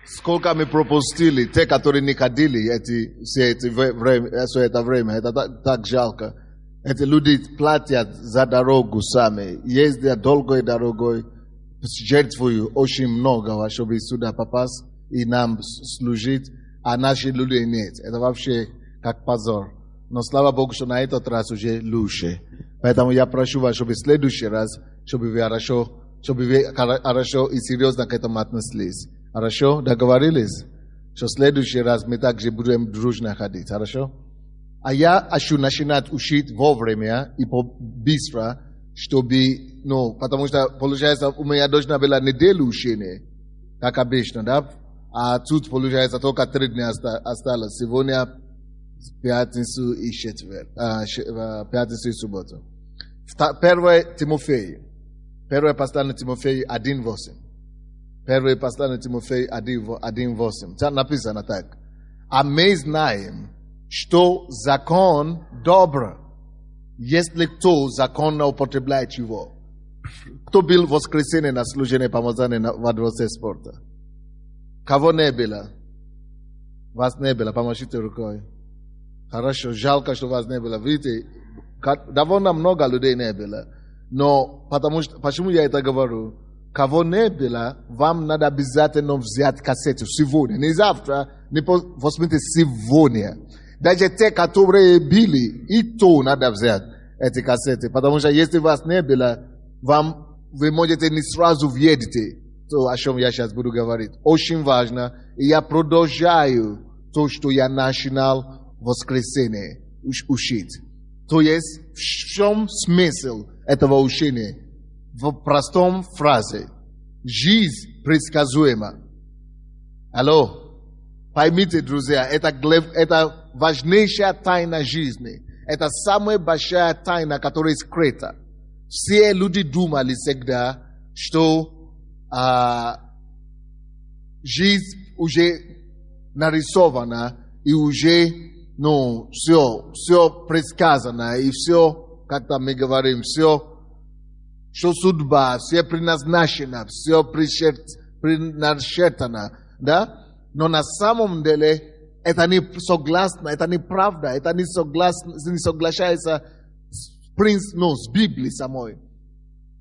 Сколько мы пропустили, те, которые не ходили, все эти все это время, это так жалко. Эти люди платят за дорогу сами, ездят долгой дорогой, жертвуют очень много, чтобы сюда попасть и нам служить, а наши люди нет. Это вообще как позор. Но слава Богу, что на этот раз уже лучше. Поэтому я прошу вас, чтобы в следующий раз, чтобы вы хорошо и серьезно к этому отнеслись. Хорошо? Договорились? Что в следующий раз мы также будем дружно ходить. Хорошо? А я хочу начинать учить вовремя и быстро, чтобы, потому что, получается, у меня должна была неделя учения, как обычно, да? А тут, получается, только 3 дня осталось. Сегодня пятницу и четверг, пятницу и субботу. 1 Тимофея. 1 послание Тимофея 1:8. 1 послание Тимофея 1:8. Там написано так. А мы знаем, что закон добр, если кто законно употребляет его. Кто был в воскресенье на служении помазания во дворце спорта? Кого не было? Вас не было, помашите рукой. Хорошо, жалко, что вас не было. Видите, довольно много людей не было. Но почему я это говорю? Кого не было, вам надо обязательно взять кассету сегодня. Не завтра, не возьмите сегодня. Даже те, которые были, и то надо взять эти кассеты. Потому что если вас не было, вы можете не сразу въедете. То, о чем я сейчас буду говорить. Очень важно. И я продолжаю то, что я начинал в воскресенье учить. То есть, в чем смысл этого учения? В простом фразе. Жизнь предсказуема. Алло? Поймите, друзья, это важнейшая тайна жизни. Это самая большая тайна, которая скрыта. Все люди думали всегда, что жизнь уже нарисована и уже все предсказано, и все, как там мы говорим, все, что судьба, все предназначено, все предначертано, да? Но на самом деле это не согласно, это неправда, это не соглашается с Библией самой.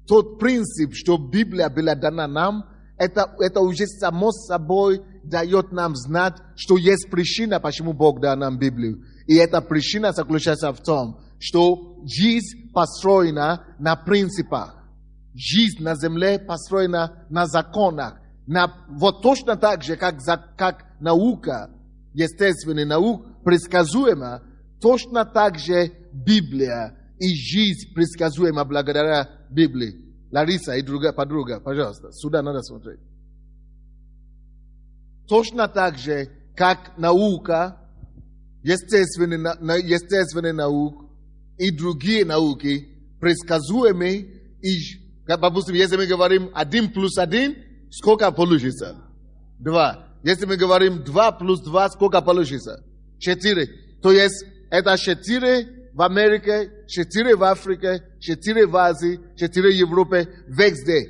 Тот принцип, что Библия была дана нам, это уже само собой дает нам знать, что есть причина, почему Бог дал нам Библию. И эта причина заключается в том, что жизнь построена на принципах. Жизнь на земле построена на законах. Вот точно так же, как наука, естественная наука, предсказуема, точно так же Библия и жизнь предсказуема благодаря Библии. Лариса и другая подруга, пожалуйста, сюда надо смотреть. Точно так же, как наука, естественная наука и другие науки предсказуемы, и, допустим, если мы говорим 1 + 1, сколько получится? 2. Если мы говорим 2 + 2, сколько получится? 4. То есть, это 4 в Америке, 4 в Африке, 4 в Азии, 4 в Европе, везде.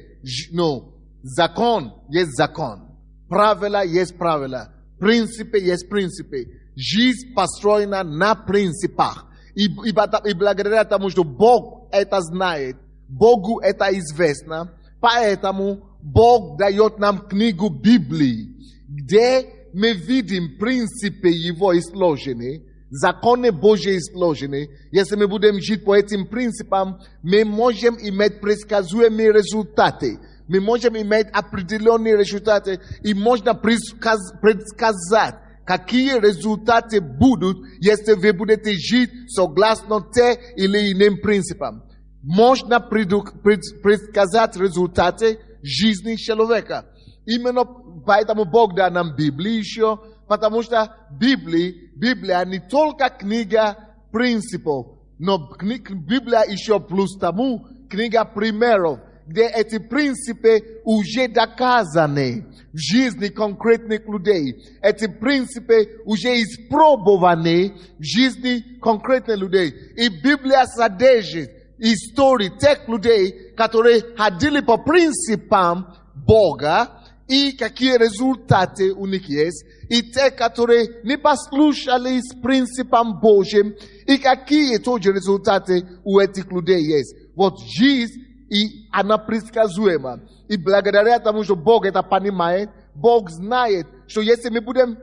Закон есть закон. Правила есть правила. Принципы есть принципы. Жизнь построена на принципах. И благодаря тому, что Бог это знает, Богу это известно, поэтому Бог дает нам книгу Библии, где мы видим принципы Его изложены, законы Божьи изложены. Если мы будем жить по этим принципам, мы можем иметь предсказуемые результаты. Мы можем иметь определенные результаты. И можно предсказать, какие результаты будут, если вы будете жить согласно те или иным принципам. Можно предсказать результаты жизни человека. Именно поэтому Бог дал нам Библию еще, потому что Библия не только книга принципов, но Библия еще плюс тому книга примеров, где эти принципы уже доказаны в жизни конкретных людей. Эти принципы уже испробованы в жизни конкретных людей. И Библия содержит истории тех людей, которые ходили по принципам Бога, и какие результаты у них есть, и те, которые не послушались принципам Божьим, и какие тоже результаты у этих людей есть. Вот жизнь, и она предсказуема. И благодаря тому, что Бог это понимает, Бог знает, что если мы будем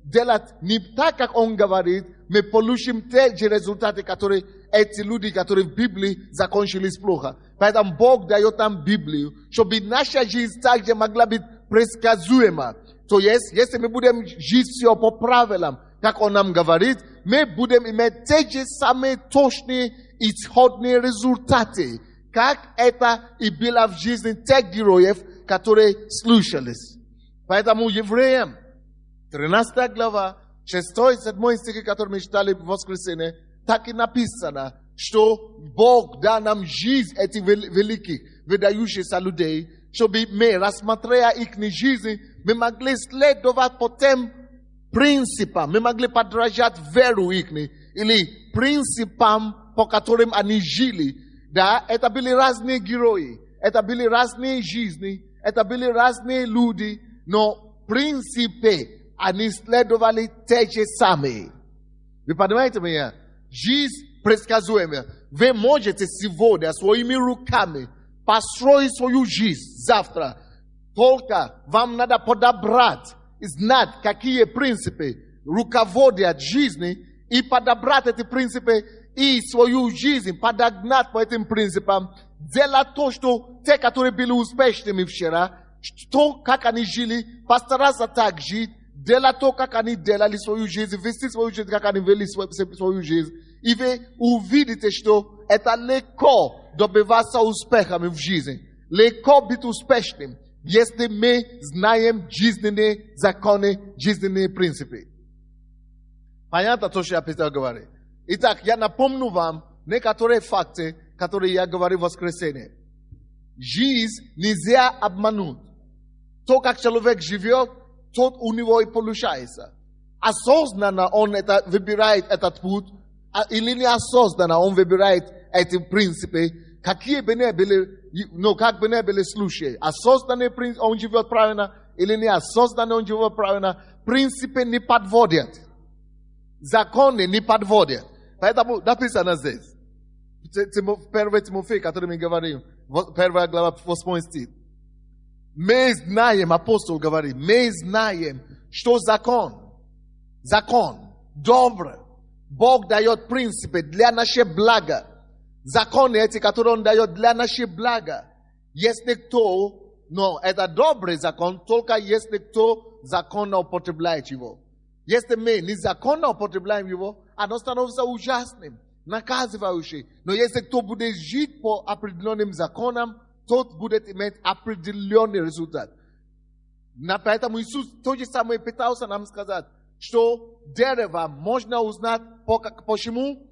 делать не так, как Он говорит, мы получим те же результаты, которые эти люди, которые в Библии закончились плохо. Поэтому Бог дает нам Библию, чтобы наша жизнь также могла быть предсказуема. То есть, если мы будем жить все по правилам, как Он нам говорит, мы будем иметь те же самые точные исходные результаты, как это и было в жизни тех героев, которые слушались. Поэтому евреям, 13 глава, 6-7 стихи, которые мы читали в воскресенье, так и написано, что Бог дал нам жизнь этих великих, выдающихся людей, чтобы мы, рассмотря их жизнь, мы могли следовать по тем принципам, мы могли подражать веру их, или принципам, по которым они жили. Да, это были разные герои, это были разные жизни, это были разные люди, но в принципе они следовали те же самые. Вы понимаете меня? Жизнь предсказуемая. Вы можете сегодня своими руками построить свою жизнь завтра. Только вам надо подобрать и знать, какие принципы руководят жизнью, и подобрать эти принципы и свою жизнь подогнать по этим принципам, делать то, что те, которые были успешными вчера, то, как они жили, постараться так жить, делать то, как они делали свою жизнь, вести свою жизнь, как они вели свою жизнь. И вы увидите, что это легко добиваться успехами в жизни. Легко быть успешным, если мы знаем жизненные законы, жизненные принципы. Понятно то, что я хотел говорить? Итак, я напомню вам некоторые факты, которые я говорил в воскресенье. Жизнь нельзя обмануть. То, как человек живет, тот у него и получается. Осознанно он выбирает этот путь, или неосознанно он выбирает эти принципы, какие бы ни были, как бы ни были случаи. Осознанно он живет правильно, или неосознанно он живет правильно, принципы не подводят. Законы не подводят. Поэтому написано здесь. 1 Тимофей, который мы говорим, 1 глава, 8 стих. Мы знаем, апостол говорит, мы знаем, что закон, добрый. Бог дает принципы для нашего блага. Законы эти, которые Он дает для нашего блага. Если кто, но это добрый закон, только если кто законно употребляет его. Если мы незаконно употребляем его, оно становится ужасным, наказывающим. Но если кто будет жить по определенным законам, тот будет иметь определенный результат. Поэтому Иисус то же самое пытался нам сказать, что дерево можно узнать почему?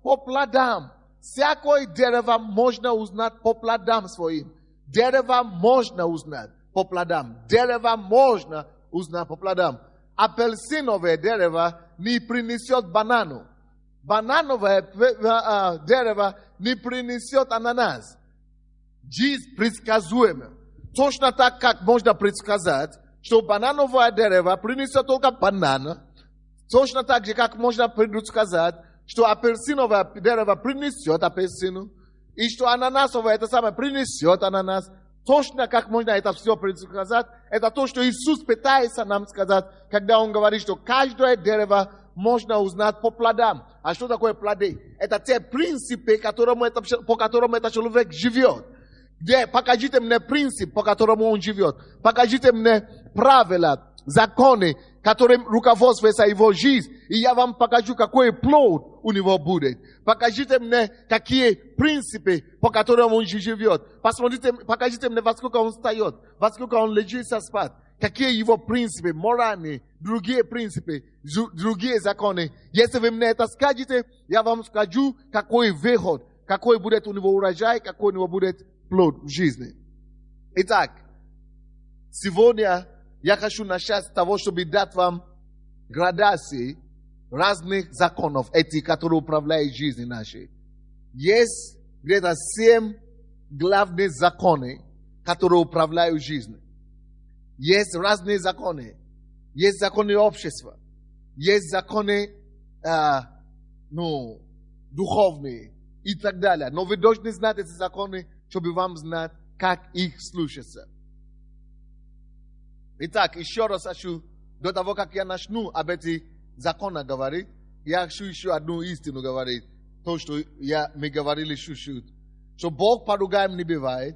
По плодам. Всякое дерево можно узнать по плодам своим. Дерево можно узнать по плодам. Дерево можно узнать по плодам. Апельсиновое дерево не принесет банану. Банановое дерево не принесет ананас. Жизнь предсказуема. Точно так, как можно предсказать, что банановое дерево принесет только банан. Точно так же, как можно предсказать, что апельсиновое дерево принесет апельсину. И что ананасовое это самое принесет ананас. Точно как можно это все предсказать, это то, что Иисус пытается нам сказать, когда Он говорит, что каждое дерево можно узнать по плодам. А что такое плоды? Это те принципы, по которым этот человек живет. Покажите мне принцип, по которому он живет. Покажите мне правила, законы, которым руководствуется его жизнь. И я вам покажу, какой плод у него будет. Покажите мне, какие принципы, по которым он живет. Покажите мне, во сколько он встает, во сколько он ложится спать. Какие его принципы, моральные, другие принципы, другие законы. Если вы мне это скажете, я вам скажу, какой выход, какой будет у него урожай, какой у него будет плод в жизни. Итак, сегодня я хочу начать с того, чтобы дать вам градации разных законов, эти, которые управляют жизнью нашей. Есть где-то 7 главных законов, которые управляют жизнью. Есть разные законы. Есть законы общества. Есть законы, духовные и так далее. Но вы должны знать эти законы, чтобы вам знать, как их слушаться. Итак, еще раз хочу, до того, как я начну об этих законах говорить, я хочу еще одну истину говорить. То, что мы говорили чуть-чуть. Что Бог поругаем не бывает.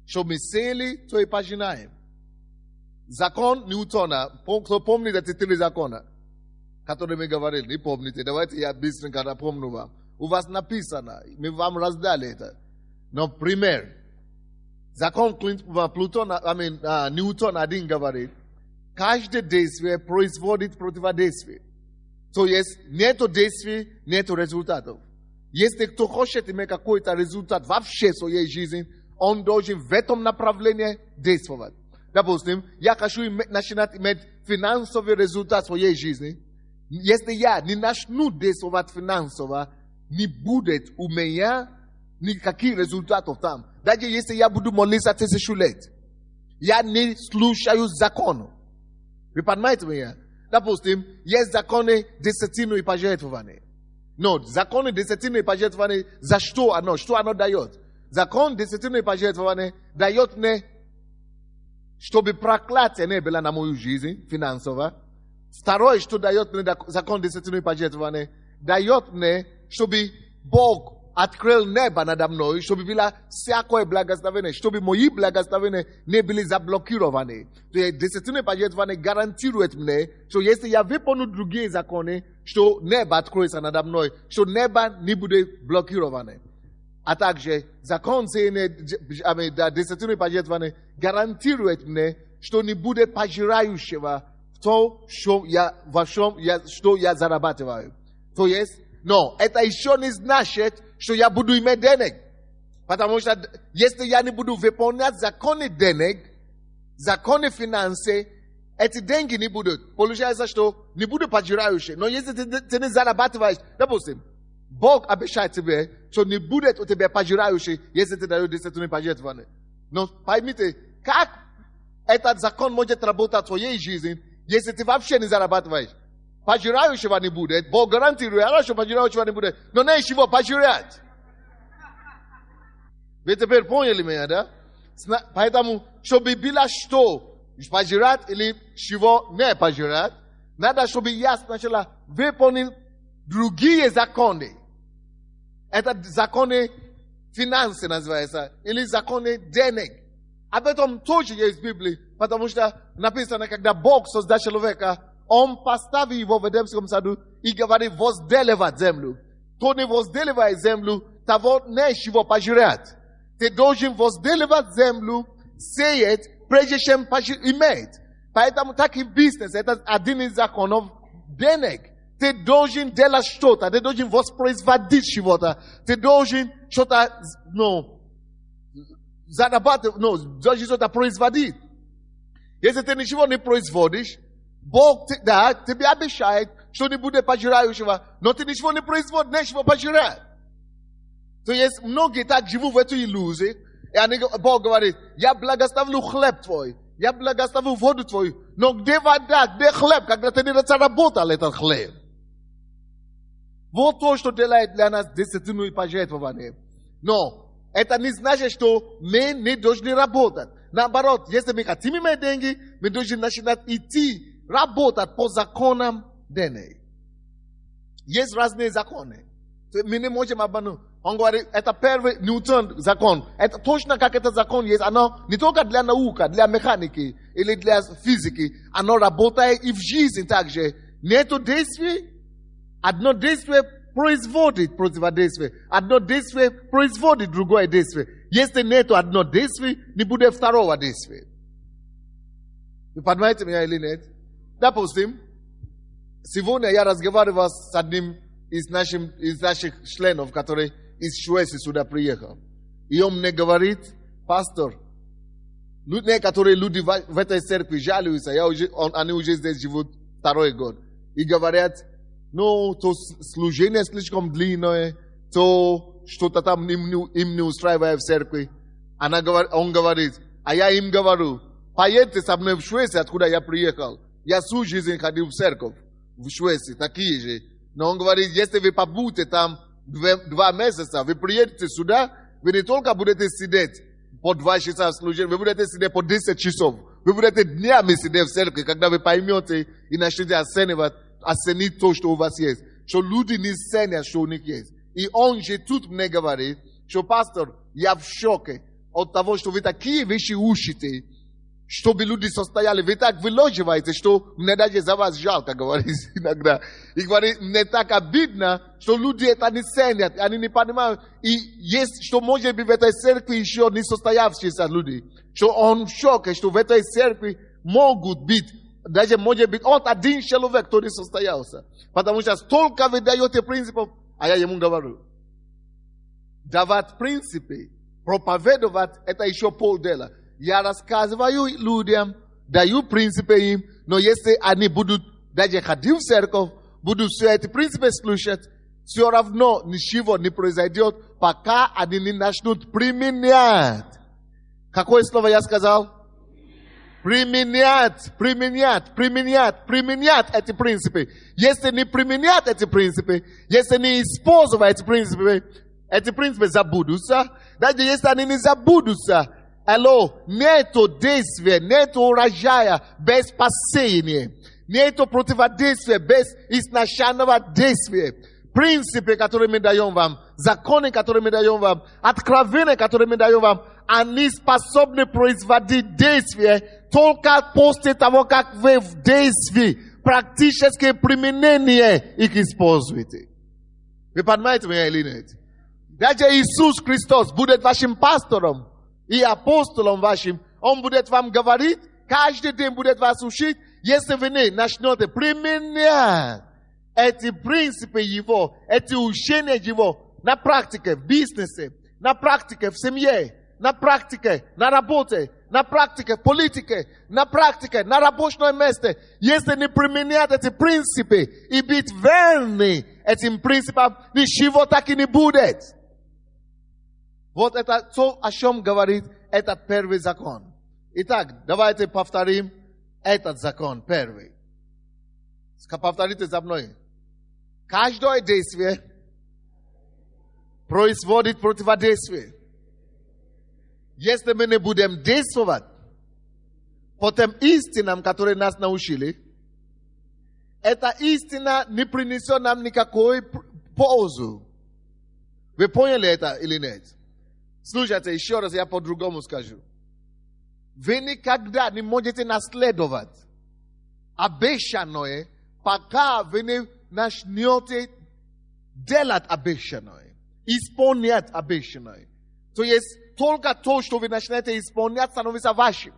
Что мы сели, то и пожинаем. Закон Ньютона. Кто помнит эти 3 закона, которые мы говорили? Не помните? Давайте я быстренько напомню вам. У вас написано. Мы вам раздали это. Но пример. Закон Ньютона один говорит. Каждое действие производит противодействие. То есть нету действий, нету результатов. Если кто хочет иметь какой-то результат вообще в своей жизни, он должен в этом направлении действовать. Допустим, я хочу начинать иметь финансовый результат в своей жизни. Если я не начну действовать финансово, не будет у меня никаких результатов там. Даже если я буду молиться 1000 лет, я не слушаю закону. Вы понимаете меня? Допустим, есть законы десятины и пожертвования. Но законы десятины и пожертвования, за что оно дает? Закон десятины и пожертвования дает мне, чтобы проклятие не было на мою жизнь финансово. Второе, что дает мне закон десятины и пожертвования, дает мне, чтобы Бог открыл небо надо мной, чтобы было всякое благословение, чтобы мои благословения не были заблокированы. То есть десятины и пожертвования гарантирует мне, что если я выполню другие законы, что небо откроется надо мной, что небо не будет блокировано. А также закон десятины и пожертвования гарантирует мне, что не будет пожирающего в то, что я зарабатываю. То есть, но это еще не значит, что я буду иметь денег. Потому что если я не буду выполнять законы денег, законы финансы, эти деньги не будут. Получается, что не будут пожирающие. Но если ты не зарабатываешь, допустим, Бог обещает тебе, что не будет у тебя пожирающий, если ты даешь десятину пожертвования. Но поймите, как этот закон может работать в твоей жизни, если ты вообще не зарабатываешь? Пожирающего не будет. Бог гарантирует, что пожирающего не будет. Но не чего пожирать. Вы теперь поняли меня, да? Поэтому, чтобы было что пожирать или чего не пожирать, надо, чтобы я сначала выполнил другие законы. Это законы финансы называется, или законы денег. Об этом тоже есть в Библии, потому что написано, когда Бог создал человека, Он поставил его в Эдемском саду и говорит, возделывать землю. Кто не возделывает землю, того нечего пожирать. Ты должен возделывать землю, сеять, прежде чем иметь. Поэтому так и бизнес, это один из законов денег. Ты должен делать что-то, ты должен воспроизводить чего-то, ты должен что-то, зарабатывать, должен что-то производить. Если ты ничего не производишь, Бог тебе обещает, что не будет пожирающего, но ты ничего не производишь, нечего пожирать. То есть многие так живут в этой иллюзии, и Бог говорит, я благословлю хлеб твой, я благословлю воду твою, но где вода, где хлеб, когда ты не заработал этот хлеб? Вот то, что делает для нас десятину и пожертвование. Но это не значит, что мы не должны работать. Наоборот, если мы хотим иметь деньги, мы должны начинать идти, работать по законам денег. Есть разные законы. Мы не можем обмануть. Он говорит, это первый Ньютон закон. Это точно как этот закон есть. Оно не только для науки, для механики или для физики. Оно работает и в жизни также. Нету действий. Одно действие производит противодействие. Одно действие производит другое действие. Если нету одно действие, не будет второго действия. Вы понимаете меня или нет? Допустим, сегодня я разговаривал с одним из наших членов, который из Швеции сюда приехал. И он мне говорит, пастор, некоторые люди в этой церкви жалуются, они уже здесь живут 2-й год. И говорят, то служение слишком длинное, то что-то там им не устраивает в церкви. Он говорит, а я им говорю, Поедете со мной в Швецию, откуда я приехал. Я всю жизнь ходил в церковь в Швеции, такие же. Но он говорит, если вы побудете там 2 месяца, вы приедете сюда, вы не только будете сидеть по 2 часа в служении, вы будете сидеть по 10 часов. Вы будете днями сидеть в церкви, когда вы поймете и начнете оценить то, что у вас есть. Что люди не ценят, что у них есть. И он же тут мне говорит, что пастор, я в шоке от того, что вы такие вещи учите, чтобы люди состояли. Вы так выложиваете, что мне даже за вас жалко, говорит иногда. И говорит, мне так обидно, что люди это не ценят, они не понимают. И есть, что может быть в этой церкви еще не состоявшиеся люди. Что он в шоке, что в этой церкви могут быть, даже может быть, от один человек, кто не состоялся. Потому что столько вы даете принципов, а я ему говорю. Давать принципы, проповедовать, это еще полдела. Я рассказываю людям, даю принципы им, но если они будут даже ходить в церковь, будут все эти принципы слушать, все равно ничего не произойдет, пока они не начнут применять. Какое слово я сказал? Применять эти принципы. Если не применять эти принципы, если не использовать эти принципы забудутся. Даже если они не забудутся, нету действия, нету урожая без посеяния. Нету противодействия без изначального действия. Принципы, которые мы даем вам, законы, которые мы даем вам, откровения, которые мы даем вам, они способны производить действие только после того, как вы в действии, практическое применение их используете. Вы понимаете меня или нет? Даже Иисус Христос будет вашим пастором и апостолом вашим. Он будет вам говорить, каждый день будет вас учить, если вы не начнете применять эти принципы Его, эти учения Его на практике в бизнесе, на практике в семье, на практике на работе, на практике в политике, на практике на рабочем месте. Если не применять эти принципы и быть верны этим принципам, ничего так и не будет. Вот это то, о чем говорит этот первый закон. Итак, давайте повторим этот закон первый. Повторите за мной. Каждое действие производит противодействие. Если мы не будем действовать по тем истинам, которые нас научили, эта истина не принесет нам никакой пользу. Вы поняли это или нет? Слушайте, еще раз я по-другому скажу. Вы никогда не можете наследовать обещанное, пока вы не начнете делать обещанное, исполнять обещанное. То есть только то, что вы начнете исполнять, становится вашим.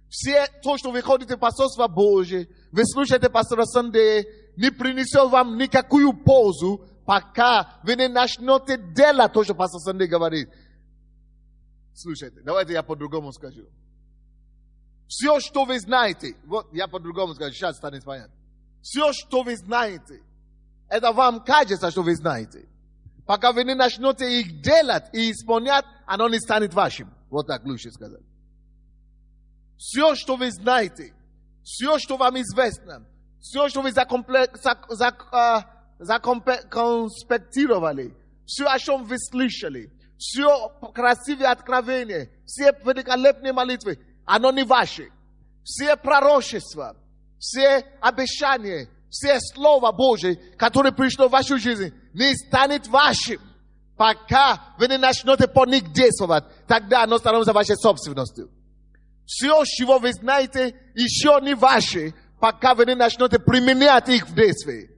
Все то, что вы ходите в пасторство Божие, вы слушаете пастора Сандея, не принесет вам никакую пользу, пока вы не начнете делать то, что пастор Сандея говорит. Слушайте, давайте я по-другому скажу. Все, что вы знаете, вот я по-другому скажу, сейчас станет понятно. Все, что вы знаете, это вам кажется, что вы знаете. Пока вы не начнете их делать и исполнять, оно не станет вашим. Вот так лучше сказать. Все, что вы знаете, все, что вам известно, все, что вы законспектировали, все, о чем вы слышали, все красивые откровения, все великолепные молитвы, оно не ваше. Все пророчества, все обещания, все Слово Божие, которое пришло в вашу жизнь, не станет вашим, пока вы не начнете по них действовать. Тогда оно становится вашей собственностью. Все, чего вы знаете, еще не ваше, пока вы не начнете применять их в действии.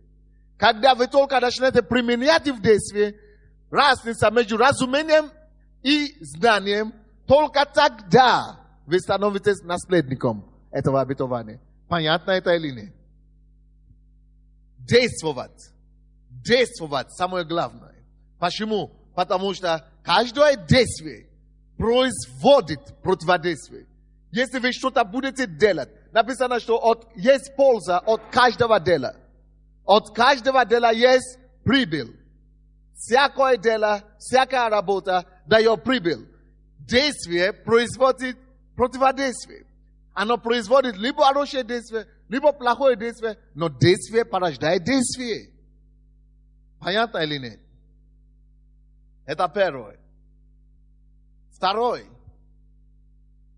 Когда вы только начнете применять их в действии, разница между разумением и знанием, только тогда вы становитесь наследником этого обетования. Понятно это или нет? Действовать. Действовать самое главное. Почему? Потому что каждое действие производит противодействие. Если вы что-то будете делать, написано, что есть польза от каждого дела. От каждого дела есть прибыль. Всякое дело, всякая работа дает прибыль. Действие производит противодействие. Оно производит либо хорошее действие, либо плохое действие, но действие порождает действие. Понятно или нет? Это первое. Второе.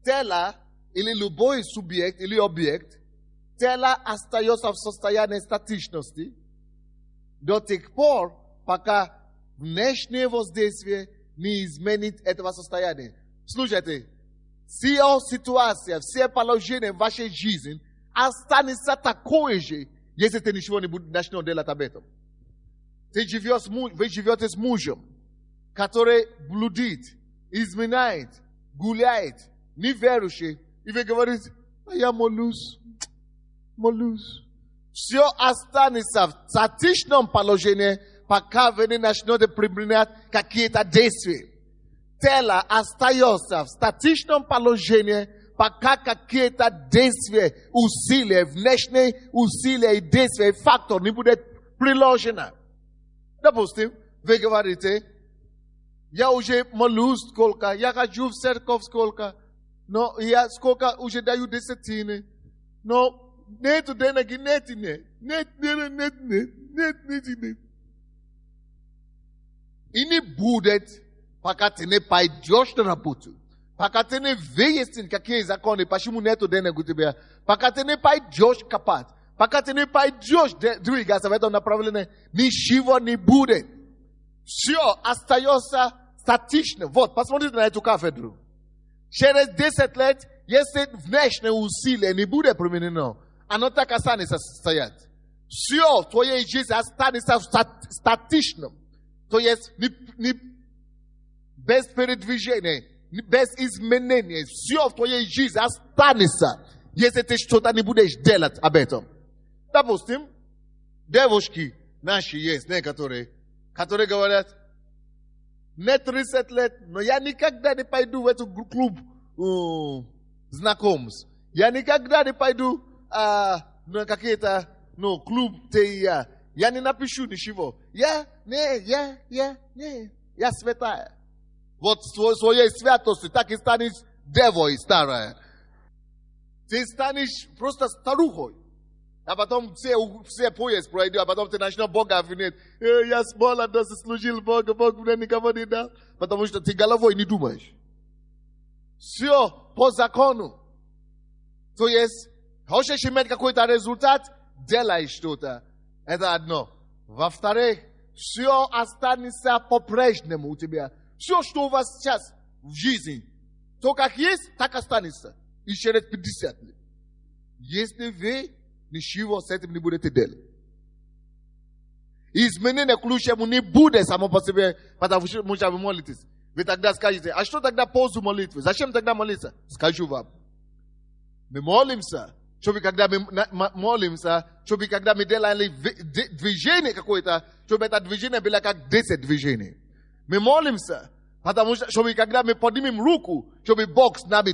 Тело или любой субъект или объект, тело остается в состоянии статичности до тех пор, пока внешнее воздействие не изменит этого состояния. Слушайте, вся ситуация, все положения в вашей жизни останется такое же, если ты ничего не начнешь делать об этом. Вы живете с мужем, который блудит, изменяет, гуляет, неверующий, и вы говорите, я молюсь. Все останется в статичном положении, пока вы не начнете применять какие-то действия. Тело остается в статичном положении, пока какие-то действия, усилия, внешние усилия и действия, фактор не будет приложено. Допустим, вы говорите, я уже молюсь сколько, я хожу в церковь сколько, но я сколько уже даю десятины, но нету денег, нет. И не будет, пока ты не пойдешь на работу, пока ты не выяснишь, какие законы, почему нету денег у тебя, пока ты не пойдешь копать, пока ты не пойдешь двигаться в этом направлении, ничего не будет. Все остается статично. Вот, посмотрите на эту кафедру. Через 10 лет, если внешнее усилие не будет применено, оно так останется стоять. Все в твоей жизни останется статичным. То есть без передвижения, без изменения. Все в твоей жизни останется, если ты что-то не будешь делать об этом. Допустим, девушки наши есть некоторые, которые говорят, мне 30 лет, но я никогда не пойду в этот клуб знакомств. Я никогда не пойду на какие-то клуб ТИА. Я не напишу ничего. Я святая. Вот своей святости так и станешь девой старая. Ты станешь просто старухой. А потом все поезд пройдет, а потом ты начнешь Бога обвинять. Я с молодости служил Богу, Бог мне никого не дал. Потому что ты головой не думаешь. Все по закону. То есть, хочешь иметь какой-то результат, делай что-то. Это одно. Во-вторых, все останется по-прежнему у тебя. Все, что у вас сейчас в жизни, то как есть, так останется. И через 50 лет. Если вы ничего с этим не будете делать. Изменение к лучшему не будет само по себе, потому что вы молитесь. Вы тогда скажете, а что тогда пользу молитвы? Зачем тогда молиться? Скажу вам. Мы молимся, чтобы когда мы молимся, чтобы когда мы делали движение какое-то, чтобы это движение было как 10 движений. Мы молимся, потому что чтобы когда мы поднимем руку, чтобы Бог с нами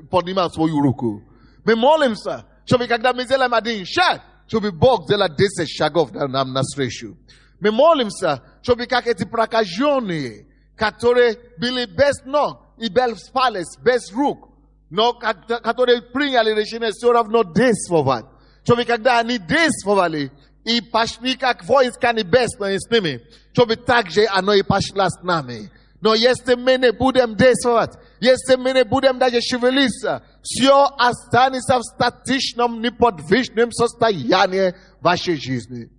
поднимал свою руку. Мы молимся, чтобы когда мы сделаем один шаг, чтобы Бог сделал 10 шагов нам навстречу. Мы молимся, чтобы как эти прокаженные, которые были без ног и без палец, без рук, но которые приняли решение все равно действовать. Чтобы когда они действовали, и пошли как войска небесные с ними, чтобы так же оно и пошло с нами. Но если мы не будем действовать, если мы не будем даже шевелиться, все останется в статичном, неподвижном состоянии вашей жизни.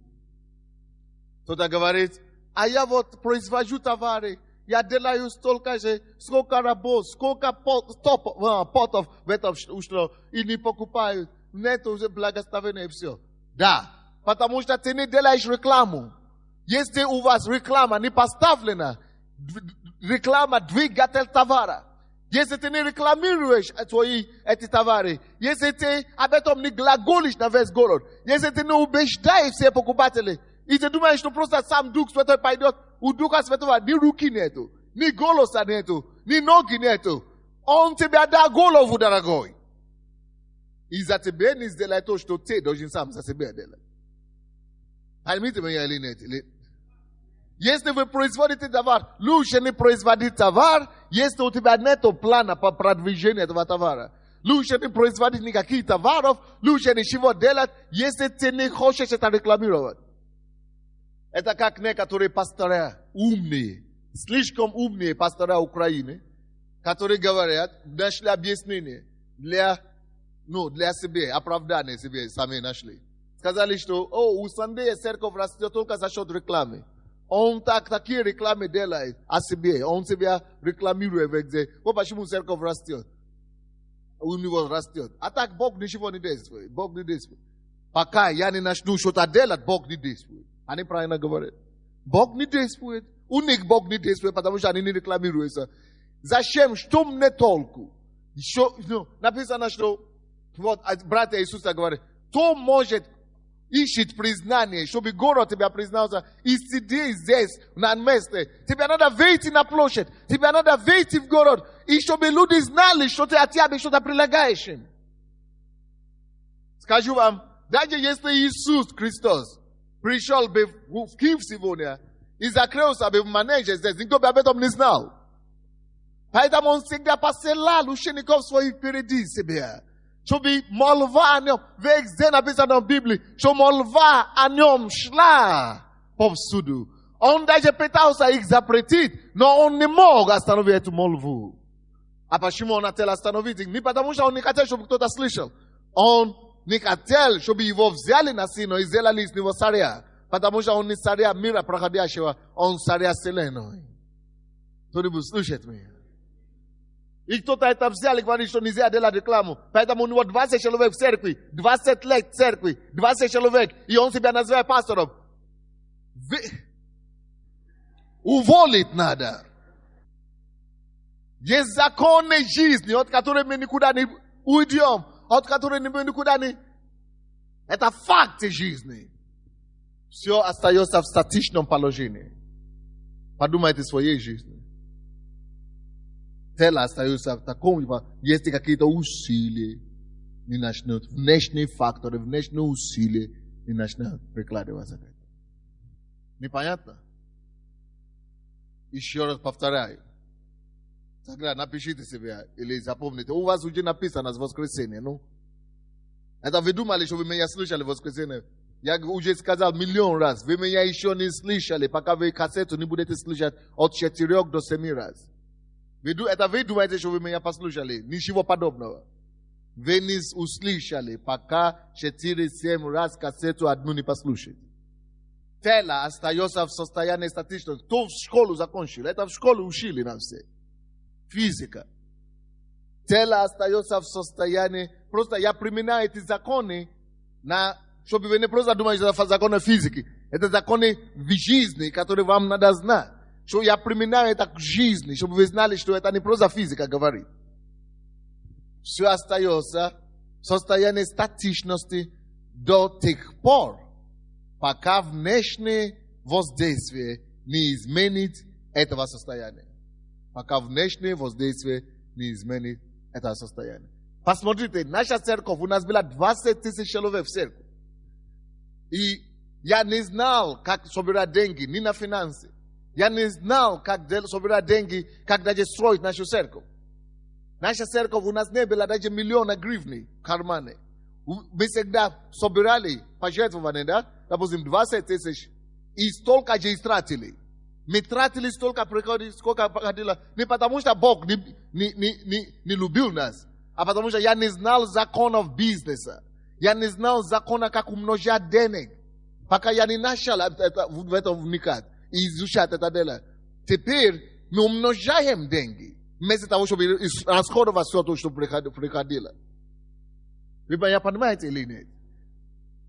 Кто-то говорит, а я вот произвожу товары, я делаю столько же, сколько работ, сколько потов в этом ушло, и не покупают. Нет уже благословения и все. Да, потому что ты не делаешь рекламу. Если у вас реклама не поставлена, реклама двигатель товара. Если ты не рекламируешь эти товары, если ты об этом не глаголишь на весь город, если ты не убеждаешь все покупателей, и ты думаешь, что просто сам Дух Святой пойдет, у Духа Святого ни руки нету, ни голоса нету, ни ноги нету. Он тебе дал голову, дорогой. И за тебя не сделает то, что ты должен сам за себя делать. Поймите меня или нет? Если вы производите товар, лучше не производить товар, если у тебя нет плана по продвижению этого товара. Ludzie nie proizvodi nikakvih tovarov, ludzie не чего делать, если ты не хочешь это рекламировать. Это как некоторые пастора умные, слишком умные пастора Украины, которые говорят, нашли объяснение для себя, оправдание себе сами нашли. Сказали, что у Сандея церковь растет только за счет рекламы. Он такие рекламы делает о себе, он себя рекламирует везде. Вот почему церковь растет. У него растет. А так Бог ничего не действует. Бог не действует. Пока я не начну что-то делать, Бог не действует. Они правильно говорят. Бог не действует. У них Бог не действует, потому что они не рекламируются. Зачем? Что мне толку? Написано, что вот братья Иисуса говорят, кто может ищет признание, чтобы город тебя признался, и сиди здесь, на месте. Тебе надо выйти на площадь, тебе надо выйти в город, и чтобы люди знали, что ты от тебя что-то прилагаешь им. Скажу вам, даже если Иисус Христос пришел бы в Киев сегодня и закрылся бы в манеже здесь, никто бы об этом не знал. Поэтому он всегда посылал учеников своих впереди себя. Чтобы молва о нем, везде написано в Библии, что молва о нем шла повсюду. Он даже пытался их запретить, но он не мог остановить эту молву. А почему он хотел остановить их? Не потому что он не хотел, чтобы кто-то слышал. Он не хотел, чтобы его взяли на сына и сделали из него царя. Потому что он не царя мира проходящего, он царя вселенной. Кто-нибудь слышит меня? И кто-то это взял и говорит, что нельзя делать рекламу. Поэтому у него 20 человек в церкви, 20 лет в церкви, 20 человек, и он себя называет пастором. Уволить надо. Есть законы жизни, от которых мы никуда не уйдем, от которых мы никуда не... Это факты жизни. Все остается в статичном положении. Подумайте о своей жизни. Тело остается в таком, если какие-то усилия не начнут, внешние факторы, внешние усилия не начнут прикладываться к этому. Непонятно? Еще раз повторяю. Тогда напишите себе или запомните. У вас уже написано с воскресенья, ну? Это вы думали, что вы меня слышали в воскресенье? Я уже сказал миллион раз. Вы меня еще не слышали, пока вы кассету не будете слышать от 4 до 7 раз. Это вы думаете, что вы меня послушали? Ничего подобного. Вы не услышали, пока 4-7 раз кассету одну не послушаете. Тело остается в состоянии статичного. Кто в школу закончил? Это в школе учили нам все. Физика. Тело остается в состоянии... Просто я применяю эти законы, чтобы вы не просто думали, что это законы физики. Это законы в жизни, которые вам надо знать. Что я применяю это к жизни, чтобы вы знали, что это не просто физика говорит. Все остается в состоянии статичности до тех пор, пока внешнее воздействие не изменит этого состояния. Пока внешнее воздействие не изменит это состояние. Посмотрите, наша церковь, у нас было 20 тысяч человек в церкви. И я не знал, как собирать деньги, ни на финансы. Я не знал, как собирать деньги, как даже строить нашу церковь. Наша церковь, у нас не было даже миллиона гривен в кармане. Мы всегда собирали пожертвования, да? Допустим, 20 тысяч. И столько же истратили. Мы тратили столько приходило. Не потому что Бог не любил нас, а потому что я не знал законов бизнеса. Я не знал закона, как умножать денег. Пока я не начал в это вникать. И изучать это дело. Теперь мы умножаем деньги. Вместо того, чтобы расходовать все то, что приходило. Вы меня понимаете или нет?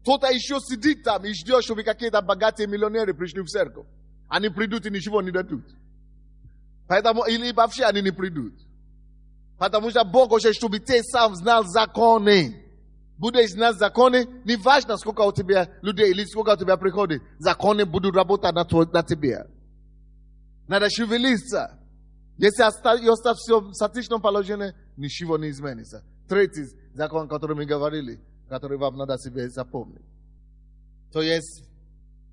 Кто-то еще сидит там и ждет, чтобы какие-то богатые миллионеры пришли в церковь. Они придут и ничего не дадут. Поэтому или вообще они не придут. Потому что Бог хочет, чтобы ты сам знал законы. Будешь знать законы, не важно, сколько у тебя людей или сколько у тебя приходит. Законы будут работать на тебе. Надо шевелиться. Если остаться в статичном положении, ничего не изменится. Третий закон, о котором мы говорили, который вам надо себе запомнить. То есть,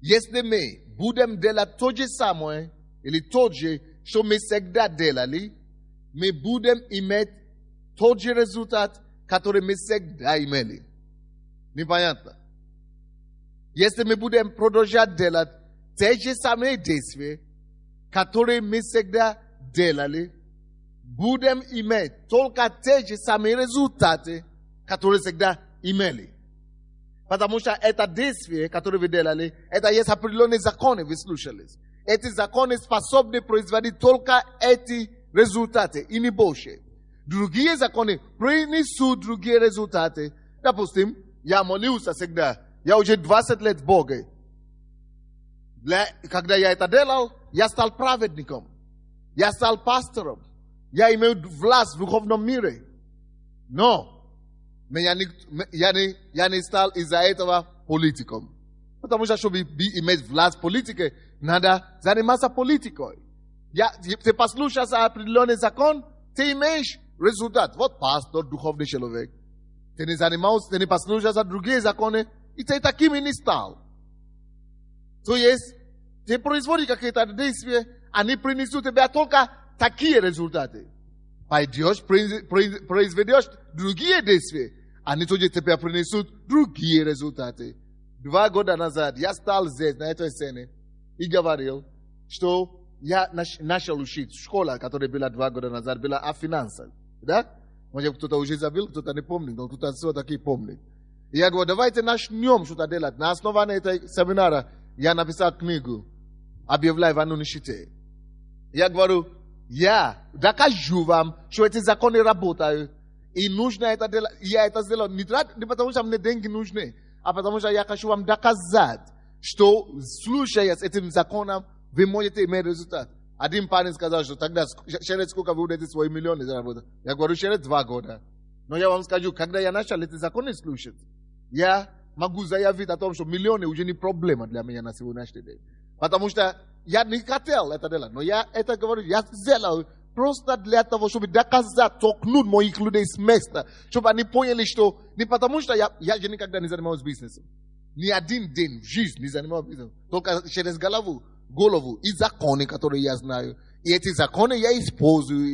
если мы будем делать то же самое, или то же, что мы всегда делали, мы будем иметь тот же результат, которые мы всегда имели. Непонятно. Если мы будем продолжать делать те же самые действия, которые мы всегда делали, будем иметь только те же самые результаты, которые всегда имели. Потому что это действие, которое вы делали, это есть определенные законы, вы слушались. Эти законы способны производить только эти результаты, и не больше. Другие законы принесут другие результаты. Допустим, я молился всегда. Я уже 20 лет в Боге. Когда я это делал, я стал праведником. Я стал пастором. Я имею власть в духовном мире. Но я не стал из-за этого политиком. Потому что, чтобы иметь власть в политике, надо заниматься политикой. Ты послушаешь определенный закон, ты имеешь результат. Вот пастор, духовный человек. Ты не занимался, ты не послушаешь другие законы, и ты таким и не стал. То есть, ты производишь какие-то действия, они принесут тебе только такие результаты. Пойдешь, произведешь другие действия, они тоже тебе принесут другие результаты. 2 года назад я стал здесь, на этой сцене, и говорил, что я начал учить. Школа, которая была 2 года назад, была о финансах. Да? Может, кто-то уже забыл, кто-то не помнит, но кто-то все-таки помнит. И я говорю, давайте начнем что-то делать. На основании этого семинара я написал книгу «Объявляй войну нищете». Я говорю, я докажу вам, что эти законы работают. И нужно это делать. Я это сделал не потому, что мне деньги нужны, а потому что я хочу вам доказать, что, слушая с этим законом, вы можете иметь результат. Один парень сказал, что тогда, через сколько вы будете свои миллионы заработать? Я говорю, через 2 года. Но я вам скажу, когда я начал эти законы слушать, я могу заявить о том, что миллионы уже не проблема для меня на сегодняшний день. Потому что я не хотел это делать. Но я это говорю, я сделал просто для того, чтобы доказать, толкнуть моих людей с места. Чтобы они поняли, что не потому что я никогда не занимаюсь бизнесом. Ни один день в жизни не занимаюсь бизнесом. Только через голову и законы, которые я знаю. И эти законы я использую,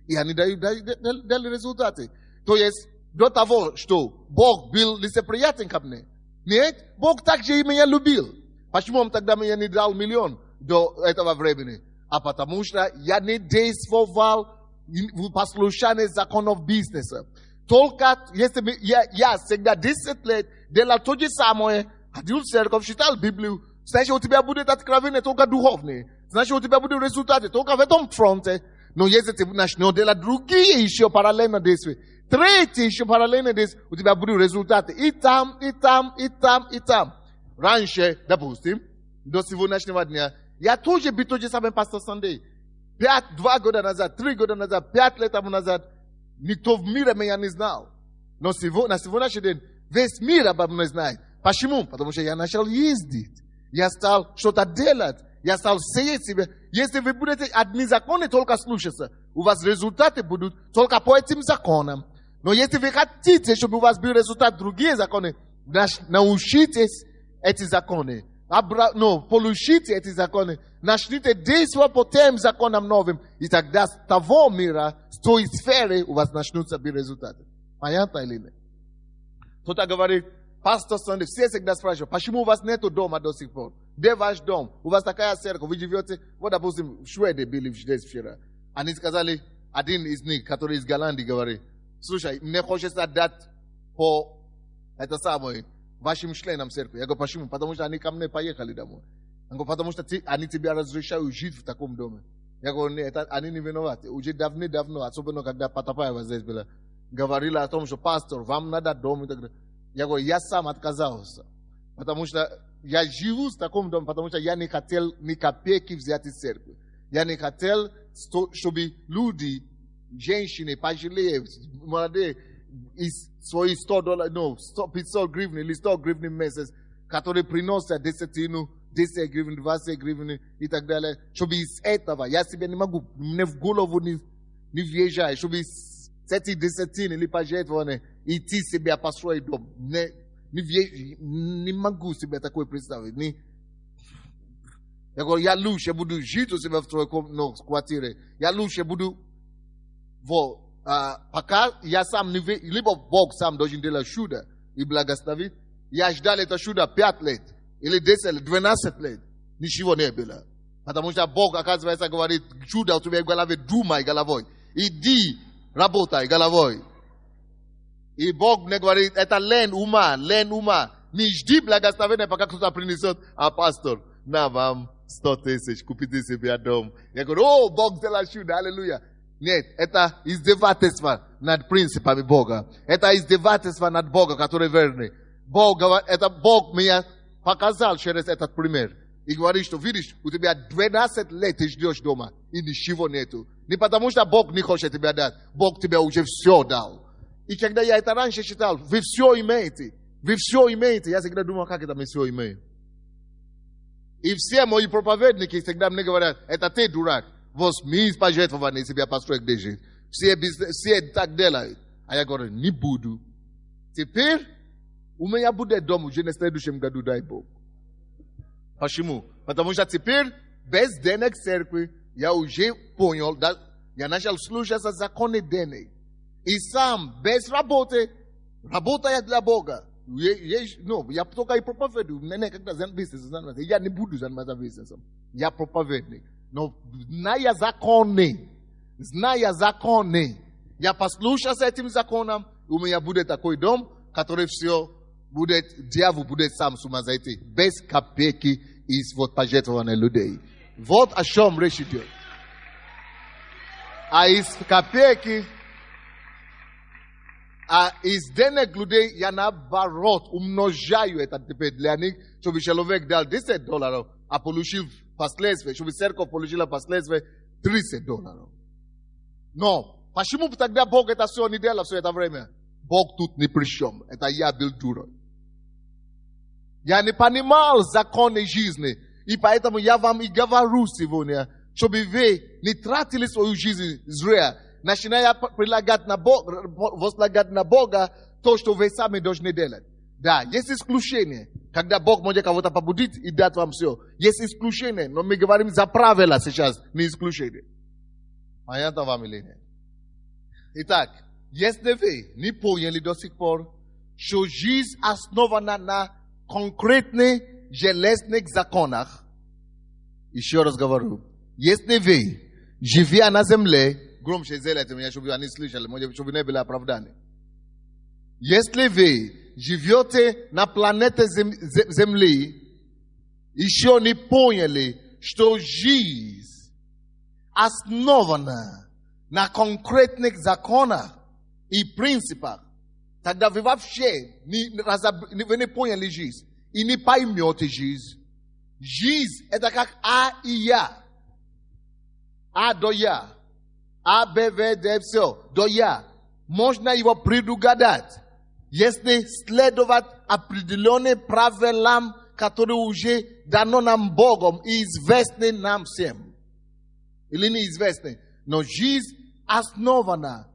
и они дают результаты. То есть, до того, что Бог был лицеприятен ко мне, нет, Бог также и меня любил. Почему Он тогда мне не дал миллион до этого времени? А потому что я не действовал в послушании законов бизнеса. Только если я всегда 10 лет делал то же самое, ходил в церковь, читал Библию, значит, у тебя будет откровение только духовные. Значит, у тебя будут результаты только в этом фронте. Но если ты начнешь делать другие еще параллельно действия, третьи еще параллельно действия, у тебя будут результаты и там, и там, и там, и там. Раньше, допустим, до сегодняшнего дня, я тоже был тот же самый пастор Сандей. 2 года назад, 3 года назад, 5 лет тому назад, никто в мире меня не знал. Но на сегодняшний день весь мир обо мне знает. Почему? Потому что я начал ездить. Я стал что-то делать. Я стал сеять себе. Если вы будете одни законы только слушаться, у вас результаты будут только по этим законам. Но если вы хотите, чтобы у вас был результат другие законы, научитесь эти законы. Получите эти законы. Начните действовать по тем законам новым. И тогда с того мира, с той сферы у вас начнутся быть результаты. Понятно или нет? Кто-то говорит, пастор Санди, все всегда спрашивают, почему у вас нету дома до сих пор? Где ваш дом? У вас такая церковь, вы живете, вот, допустим, в Швеции были здесь вчера. Они сказали, один из них, который из Голландии, говорит, слушай, мне хочется дать по это самое, вашим членам церкви. Я говорю, почему? Потому что они ко мне поехали домой. Я говорю, потому что они тебя разрешают жить в таком доме. Я говорю, нет, они не виноваты. Уже давно, особенно когда Потапаева здесь была, говорила о том, что пастор, вам надо дом и так далее. Я говорю, я сам отказался. Потому что я живу в таком доме, потому что я не хотел ни копейки взять из церкви. Я не хотел, чтобы люди, женщины, пожилые, молодые, из своих $100, 500 гривен или 100 гривен в месяц, которые приносят десятину, 10 гривен, 20 гривен и так далее, чтобы из этого, я себе не могу, мне в голову не въезжает, чтобы из этих десятин или пожертвований идти себе построить дом. Не могу себе такое представить. Я говорю, я лучше буду жить у себя в квартире, я лучше буду пока я сам не верю, либо Бог сам должен делать чудо и благословить, я ждал это чудо 5 лет, или 10 лет, 12 лет, ничего не было. Потому что Бог, оказывается, говорит, чудо у тебя в голове, думай головой, иди, работай головой. И Бог мне говорит, это лень ума. Не жди благословения, пока кто-то принесет, пастор, на вам 100 тысяч, купите себе дом. Я говорю, Бог сделал чудо, аллилуйя. Нет, это издевательство над принципами Бога. Это издевательство над Богом, который верный. Бог меня показал через этот пример. И говорит, что видишь, у тебя 12 лет ты ждешь дома, и ничего нету. Не потому что Бог не хочет тебе дать, Бог тебе уже все дал. И когда я это раньше читал, вы все имеете. Я всегда думал, как это мы все имеем. И все мои проповедники всегда мне говорят, это ты дурак. Возьми из пожертвований себя построить, где жить. Все так делают. А я говорю, не буду. Теперь у меня будет дом уже на следующем году, дай Бог. Почему? Потому что теперь без денег церкви я уже понял, я начал слушать законы денег. И сам, без работы, работая для Бога. Я только и проповедую. Когда занимаюсь, я не буду заниматься бизнесом. Я проповедник. Но зная законы, я послушался этим законам, у меня будет такой дом, который все будет, дьявол будет сам с ума зайти. Без копейки из пожертвований людей. Вот о чем речь идет. А из копейки, из денег людей я наоборот умножаю это теперь для них, чтобы человек дал $10, а получил последствия, чтобы церковь получила последствия $30. Но почему тогда Бог это все не делал все это время? Бог тут ни при чем. Это я был дурой. Я не понимал законы жизни. И поэтому я вам и говорю сегодня, чтобы вы не тратили свою жизнь зря, начиная возлагать на Бога то, что вы сами должны делать. Да, есть исключение, когда Бог может кого-то побудить и дать вам все. Есть исключение, но мы говорим за правила сейчас, не исключение. Понятно вам или нет? Итак, если вы не поняли до сих пор, что жизнь основана на конкретных железных законах, еще раз говорю, если вы, живя на земле, громче сделайте меня, чтобы они слышали, чтобы не были оправданы. Если вы живете на планете Земли, еще не поняли, что жизнь основана на конкретных законах и принципах, тогда вы вообще вы не поняли жизнь и не поймете жизнь. Жизнь это как А и Я. А до Я. А, Б, В, Д, все. До Я. Можно его предугадать, если следовать определенным правилам, которые уже дано нам Богом и известны нам всем. Или неизвестны. Но жизнь основана.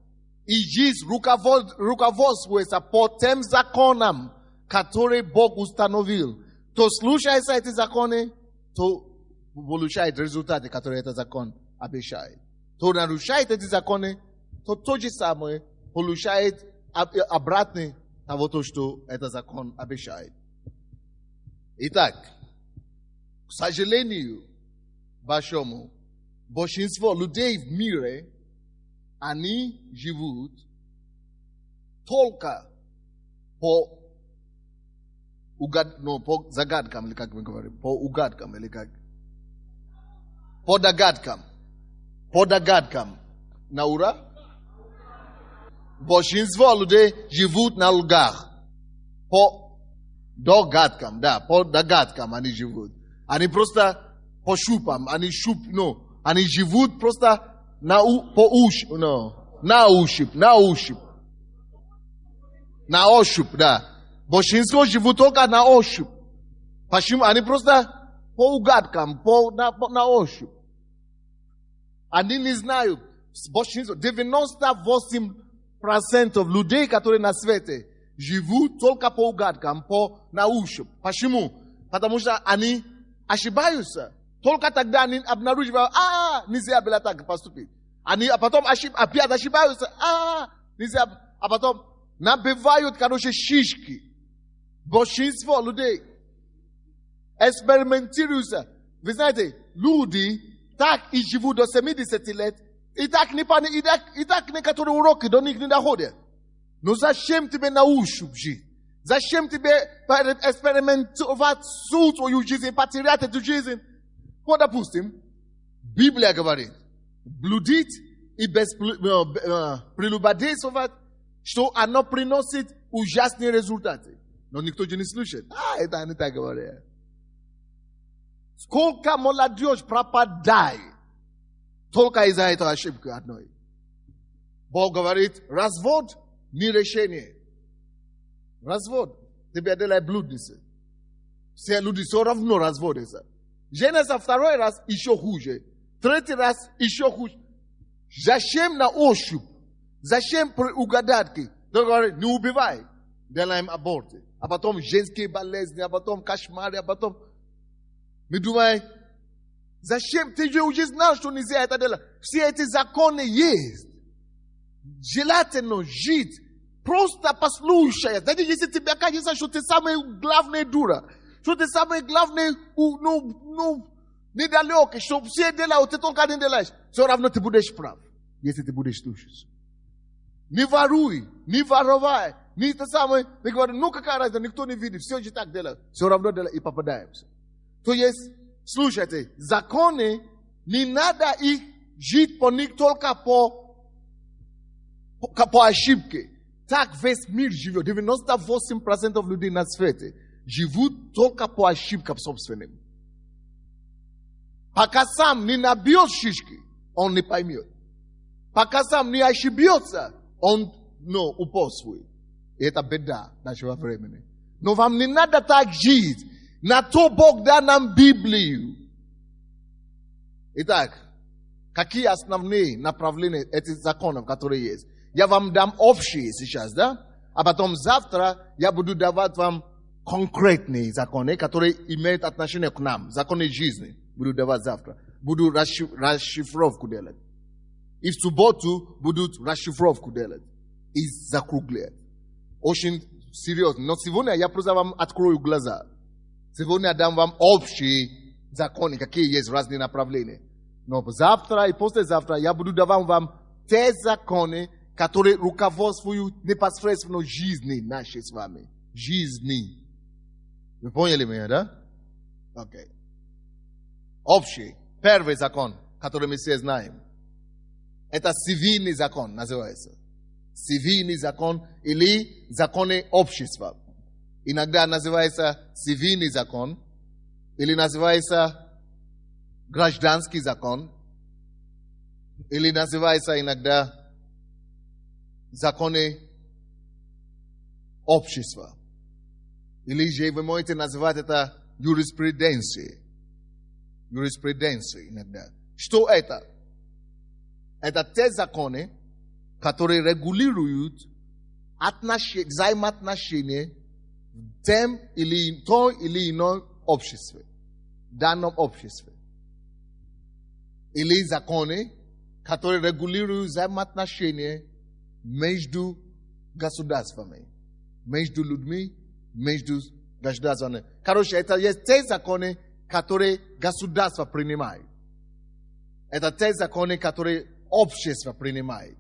И жизнь руководствуется по тем законам, которые Бог установил. То слушается эти законы, то получает результаты, которые этот закон обещает. То нарушает эти законы, то же самое получает обратно того, что этот закон обещает. Итак, к сожалению, большому, большинство людей в мире, они живут только по загадкам, или как мы говорим, по угадкам, или как? По догадкам. По догадкам. На ура? Большинство людей живут на лгах. По догадкам, да, по догадкам они живут. Они просто по шупам, они живут просто на ощупь, да. Большинство живут только на ощупь. Почему? Они просто по угадкам, на ощупь. Они не знают. 98% людей, которые на свете, живут только по угадкам, на ощупь. Почему? Потому что они ошибаются. Только тогда они обнаруживают, нельзя было так поступить. a потом опять ошибаются. Нельзя. А потом набивают, шишки. Большинство людей экспериментируются. Вы знаете, люди так и живут до 70 лет, и так некоторые уроки до них не доходят. Но зачем тебе на ощупь жить? Зачем тебе экспериментировать всю твою жизнь, потерять эту жизнь? Вот, допустим, Библия говорит, блудить и прелюбодействовать, что оно приносит ужасные результаты. Но никто же не слышит. Это они так говорят. Сколько молодежь пропадает только из-за этой ошибки одной. Бог говорит, развод не решение. Развод. Тебя делает блудница. Все люди все равно разводятся. Женятся второй раз еще хуже. Третий раз еще хуже. Зачем на ощупь? Зачем при угадатке? Бог говорит, не убивай. Делаем аборты. А потом женские болезни, а потом кошмары, а потом... Мы думаем, зачем? Ты же уже знал, что нельзя это делать. Все эти законы есть. Желательно жить. Просто послушай. Знаете, если тебе кажется, что ты самый главный дура, что ты самый главный, недалекий, что все делают, ты только не делаешь, все равно ты будешь прав, если ты будешь слушать. Не воруй, не воровай, не то самое. Ты говоришь, какая разница, никто не видит, все же так делают. Все равно делают и попадаемся. То есть, слушайте, законы, не надо их жить по них только по ошибке. Так весь мир живет. 98% людей на свете живут только по ошибкам собственным. Пока сам не набьет шишки, он не поймет. Пока сам не ошибется, он упорствует. И это беда нашего времени. Но вам не надо так жить. На то Бог дал нам Библию. Итак, какие основные направления этих законов, которые есть? Я вам дам общие сейчас, да? А потом завтра я буду давать вам конкретные законы, которые имеют отношение к нам. Законы жизни буду давать завтра. Буду расшифровку делать. И в субботу будут расшифровку делать. И закруглять. Очень серьезно. Но сегодня я просто вам открою глаза. Сегодня я дам вам общие законы, какие есть разные направления. Но завтра и послезавтра я буду давать вам те законы, которые руководствуют непосредственно жизни нашей с вами. Жизни. Вы поняли меня, да? Окей. Общий. Первый закон, который мы все знаем. Это цивильный закон называется. Цивильный закон или законы общества. Иногда называется цивильный закон, или называется гражданский закон, или называется иногда законы общества. Или же вы можете назвать это юриспруденцией. Юриспруденцией иногда. Что это? Это те законы, которые регулируют взаимоотношения в том или ином обществе, данном обществе. Или законы, которые регулируют взаимоотношения между государствами, между людьми, между государствами. Короче, это есть те законы, которые государство принимает. Это те законы, которые общество принимает.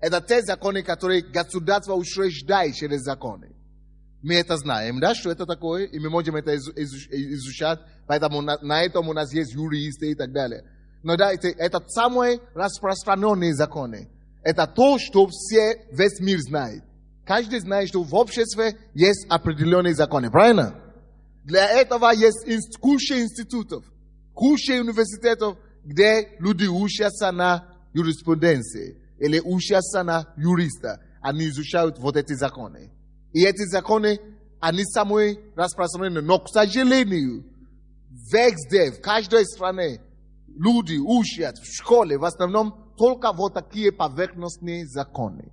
Это те законы, которые государство учреждает через законы. Мы это знаем, да, что это такое, и мы можем это изучать, поэтому на этом у нас есть юристы и так далее. Но да, это самые распространенные законы. Это то, что весь мир знает. Каждый знает, что в обществе есть определенные законы, правильно? Для этого есть куча институтов, куча университетов, где люди учатся на юриспруденции или учатся на юриста. Они изучают вот эти законы. И эти законы, они самые распространенные. Но, к сожалению, везде, в каждой стране, люди учат в школе, в основном, только вот такие поверхностные законы.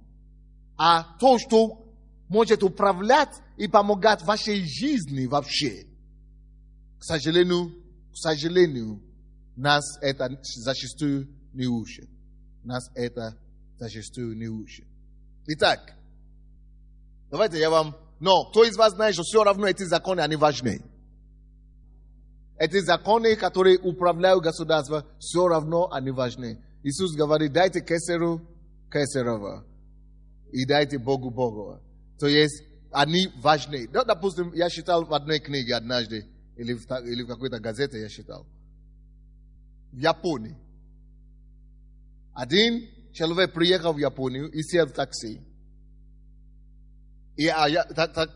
А то, что может управлять и помогать вашей жизни вообще, к сожалению, нас это зачастую не учат. нас это зачастую не учит. Итак, давайте я вам... Но кто из вас знает, что все равно эти законы, они важны? Эти законы, которые управляют государством, все равно они важны. Иисус говорит, дайте Кесарю Кесарева и дайте Богу Богова. То есть, они важны. Допустим, я читал в одной книге однажды, или в какой-то газете я читал. В Японии. Один человек приехал в Японию и сел в такси. И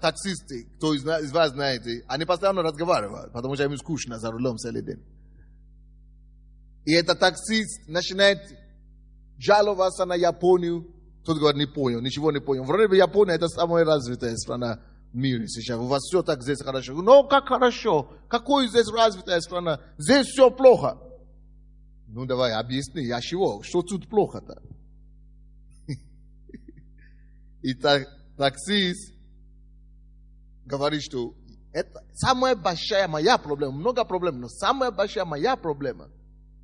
таксисты, кто из вас знаете, они постоянно разговаривают, потому что им скучно за рулем целый день. И этот таксист начинает жаловаться на Японию. Тот говорит, не понял, ничего не понял. Вроде бы Япония это самая развитая страна в мире сейчас. У вас все так здесь хорошо. Ну, как хорошо? Какой здесь развитая страна? Здесь все плохо. Ну, давай, объясни, я чего? Что тут плохо-то? И таксист говорит, что это самая большая моя проблема. Много проблем, но самая большая моя проблема.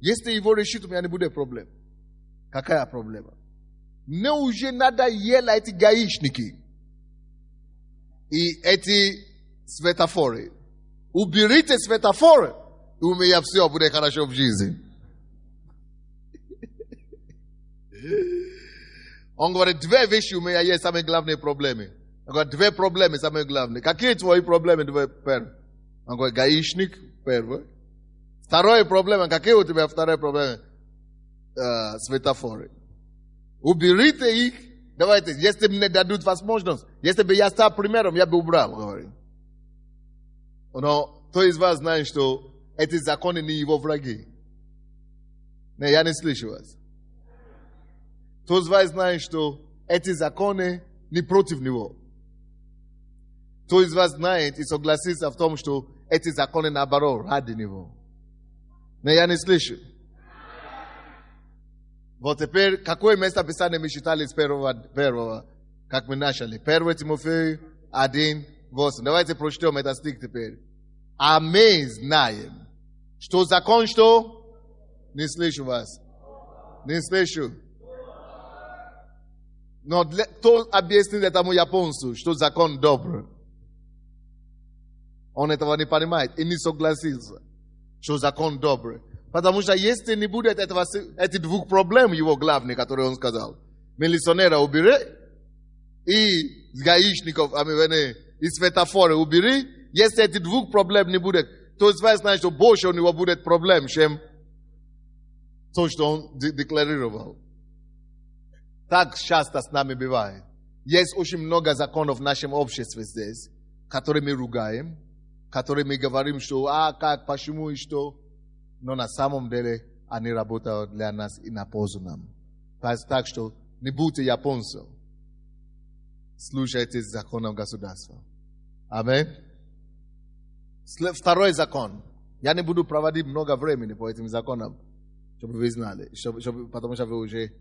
Если его решит, у меня не будет проблем. Какая проблема? Мне уже надоело эти гаишники и эти светофоры. Уберите светофоры, и у меня все будет хорошо в жизни. Он говорит, две вещи у меня есть самые главные проблемы. Он говорит, две проблемы самые главные. Какие твои проблемы? Первый. Он говорит, гаишник, первый. Вторая проблема, какие у тебя вторая проблема? Светофоры. Уберите их. Давайте, если мне дадут возможность, если бы я стал примером, я бы убрал, говорит. Но кто из вас знает, что эти законы не его враги? Не, я не слышу вас. Кто из вас знает, что эти законы не против него? Кто из вас знает и согласится в том, что эти законы наоборот ради него? Не, я не слышу. Вот теперь, какое место Писания мы читали с первого, как мы начали? 1 Тимофею 1:8. Давайте прочтем этот стих теперь. А мы знаем, что закон что? Не слышу вас. Не слышу. Но кто объяснит этому японцу, что закон добрый? Он этого не понимает и не согласился, что закон добрый. Потому что если не будет этих двух проблем его главных, которые он сказал, милиционера убери и гаишников, и светофоры убери, если этих двух проблем не будет, то из вас знает, что больше у него будет проблем, чем то, что он декларировал. Так часто с нами бывает. Есть очень много законов в нашем обществе здесь, которые мы ругаем, которые мы говорим, что как, почему и что. Но на самом деле они работают для нас и на пользу нам. Так что не будьте японцем. Слушайте законам государства. Аминь. Второй закон. Я не буду проводить много времени по этим законам, чтобы вы знали, потому что вы уже,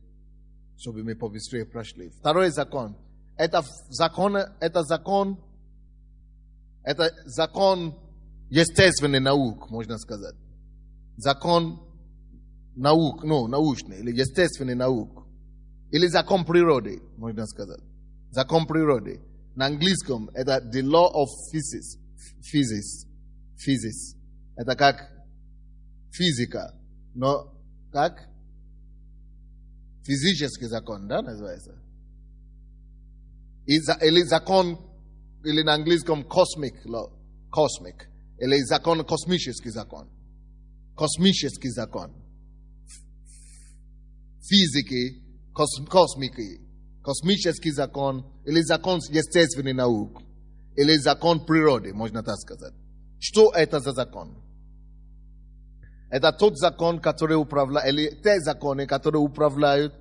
чтобы мы побыстрее прошли. Второй закон. Это закон естественной наук, можно сказать. Закон научный, или естественный наук. Или закон природы, можно сказать. Закон природы. На английском это the law of physics. Physics. Это как физика. Но как? Физический закон, да, называется? Или закон, или на английском cosmic law. Cosmic. Или закон, космический закон. Космический закон. Физики, космики. Космический закон, или закон естественной наук, или закон природы, можно так сказать. Что это за закон? Это тот закон, который управляет, или те законы, которые управляют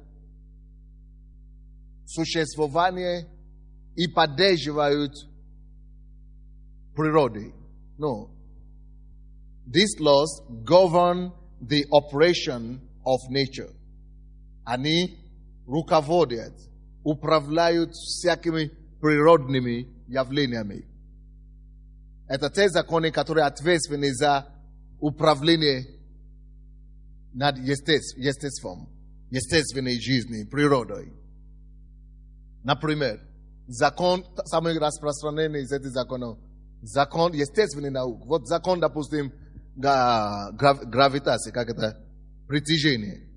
существование и поддерживают природы. No. These laws govern the operation of nature. Они руководят, управляют всякими природными явлениями. Это те законы, которые ответственны за управление над естеством. естественной жизни, природой. Например, закон, самый распространенный из этих законов, закон естественной науки. Вот закон, допустим, гравитации, как это? Притяжение.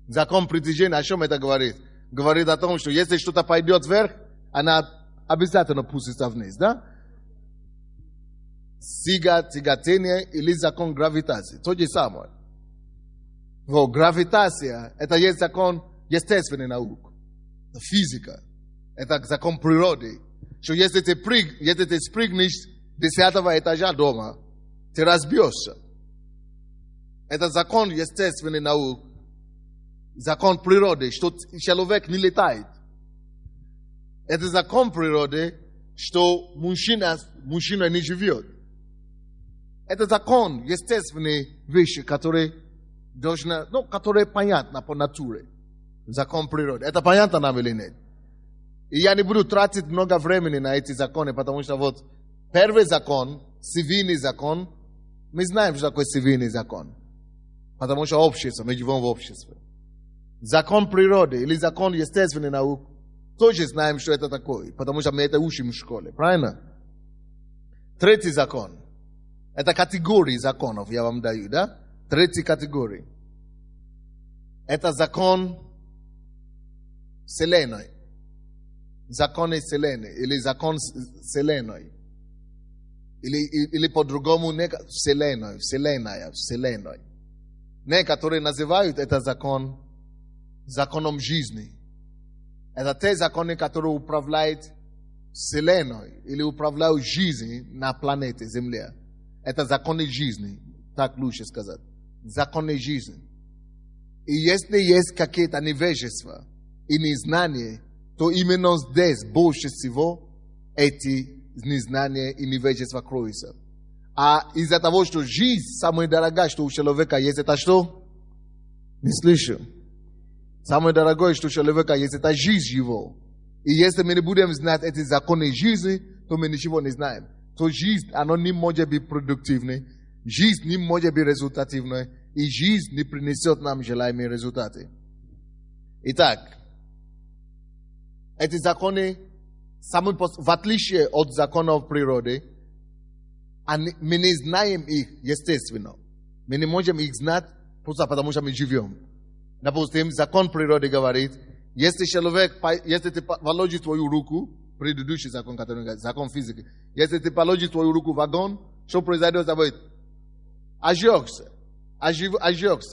Закон притяжения, о чем это говорит? Говорит о том, что если что-то пойдет вверх, она обязательно пустится вниз, да? Сила тяготения или закон гравитации. То же самое. Вот, гравитация, это есть закон естественной науки. Физика. Это закон природы. Что если ты спрыгнешь с 10-го этажа дома, ты разбьешься. Это закон естественной науки. Закон природы, что человек не летает. Это закон природы, что мужчина не живет. Это закон естественные вещи, которые которые понятны по натуре. Закон природы. Это понятно нам или нет? И я не буду тратить много времени на эти законы, потому что вот первый закон, цивильный закон, мы знаем, что такое цивильный закон. Потому что общество, мы живем в обществе. Закон природы или закон естественной науки, тоже знаем, что это такое, потому что мы это учим в школе, правильно? Третий закон. Это категории законов, я вам даю, да? Третья категория. Это закон Вселенной. Законы Вселенной или закон Вселенной. Или по-другому Вселенная. Некоторые называют это законом жизни. Это те законы, которые управляют Вселенной или управляют жизнью на планете Земля. Это законы жизни, так лучше сказать. Законы жизни. И если есть какие-то невежества и незнания, то именно здесь больше всего эти незнания и невежества кроются. А из-за того, что жизнь самая дорогая, что у человека есть, это что? Не слышу. Самое дорогое, что у человека есть, это жизнь его. И если мы не будем знать эти законы жизни, то мы ничего не знаем. То жизнь, она не может быть продуктивной. Жизнь не может быть результативной. И жизнь не принесет нам желаемые результаты. Итак, эти законы, в отличие от законов природы, мы не знаем их естественно. Мы не можем их знать просто потому, что мы живем. Допустим, закон природы говорит, если ты положишь твою руку, предыдущий закон, который говорит, закон физики, если ты положишь твою руку в огонь, что произойдет? Ожжешься.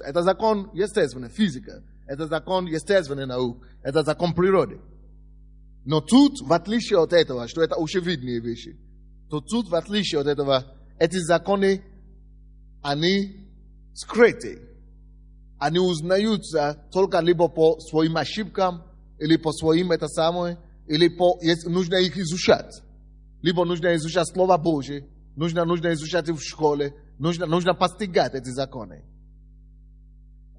Это закон естественный, физика. Это закон естественной науки. Это закон природы. Но тут, в отличие от этого, что это очевидные вещи, то тут, в отличие от этого, эти законы, они скрыты. Они узнаются только либо по своим ошибкам, или по своим или нужно их изучать. Либо нужно изучать Слово Божие, нужно изучать их в школе, нужно постигать эти законы.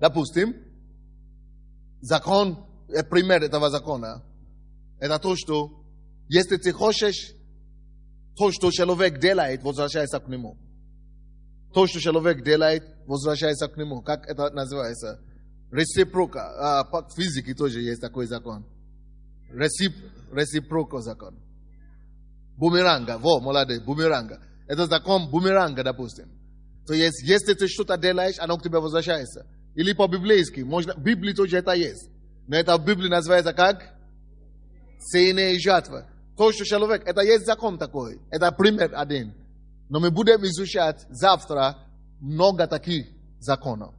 Допустим, пример этого закона, это то, что если ты хочешь, то, что человек делает, возвращайся к нему. То, что человек делает, возвращается к нему. Как это называется? Реципрока. По физике тоже есть такой закон. Реципрока закон. Бумеранга. Молодец, бумеранга. Это закон бумеранга, допустим. То есть, если ты что-то делаешь, оно к тебе возвращается. Или по-библейски. В Библии тоже это есть. Но это в Библии называется как? Сеяние и жатва. То, что человек, это есть закон такой. Это пример один. Но мы будем изучать завтра много таких законов.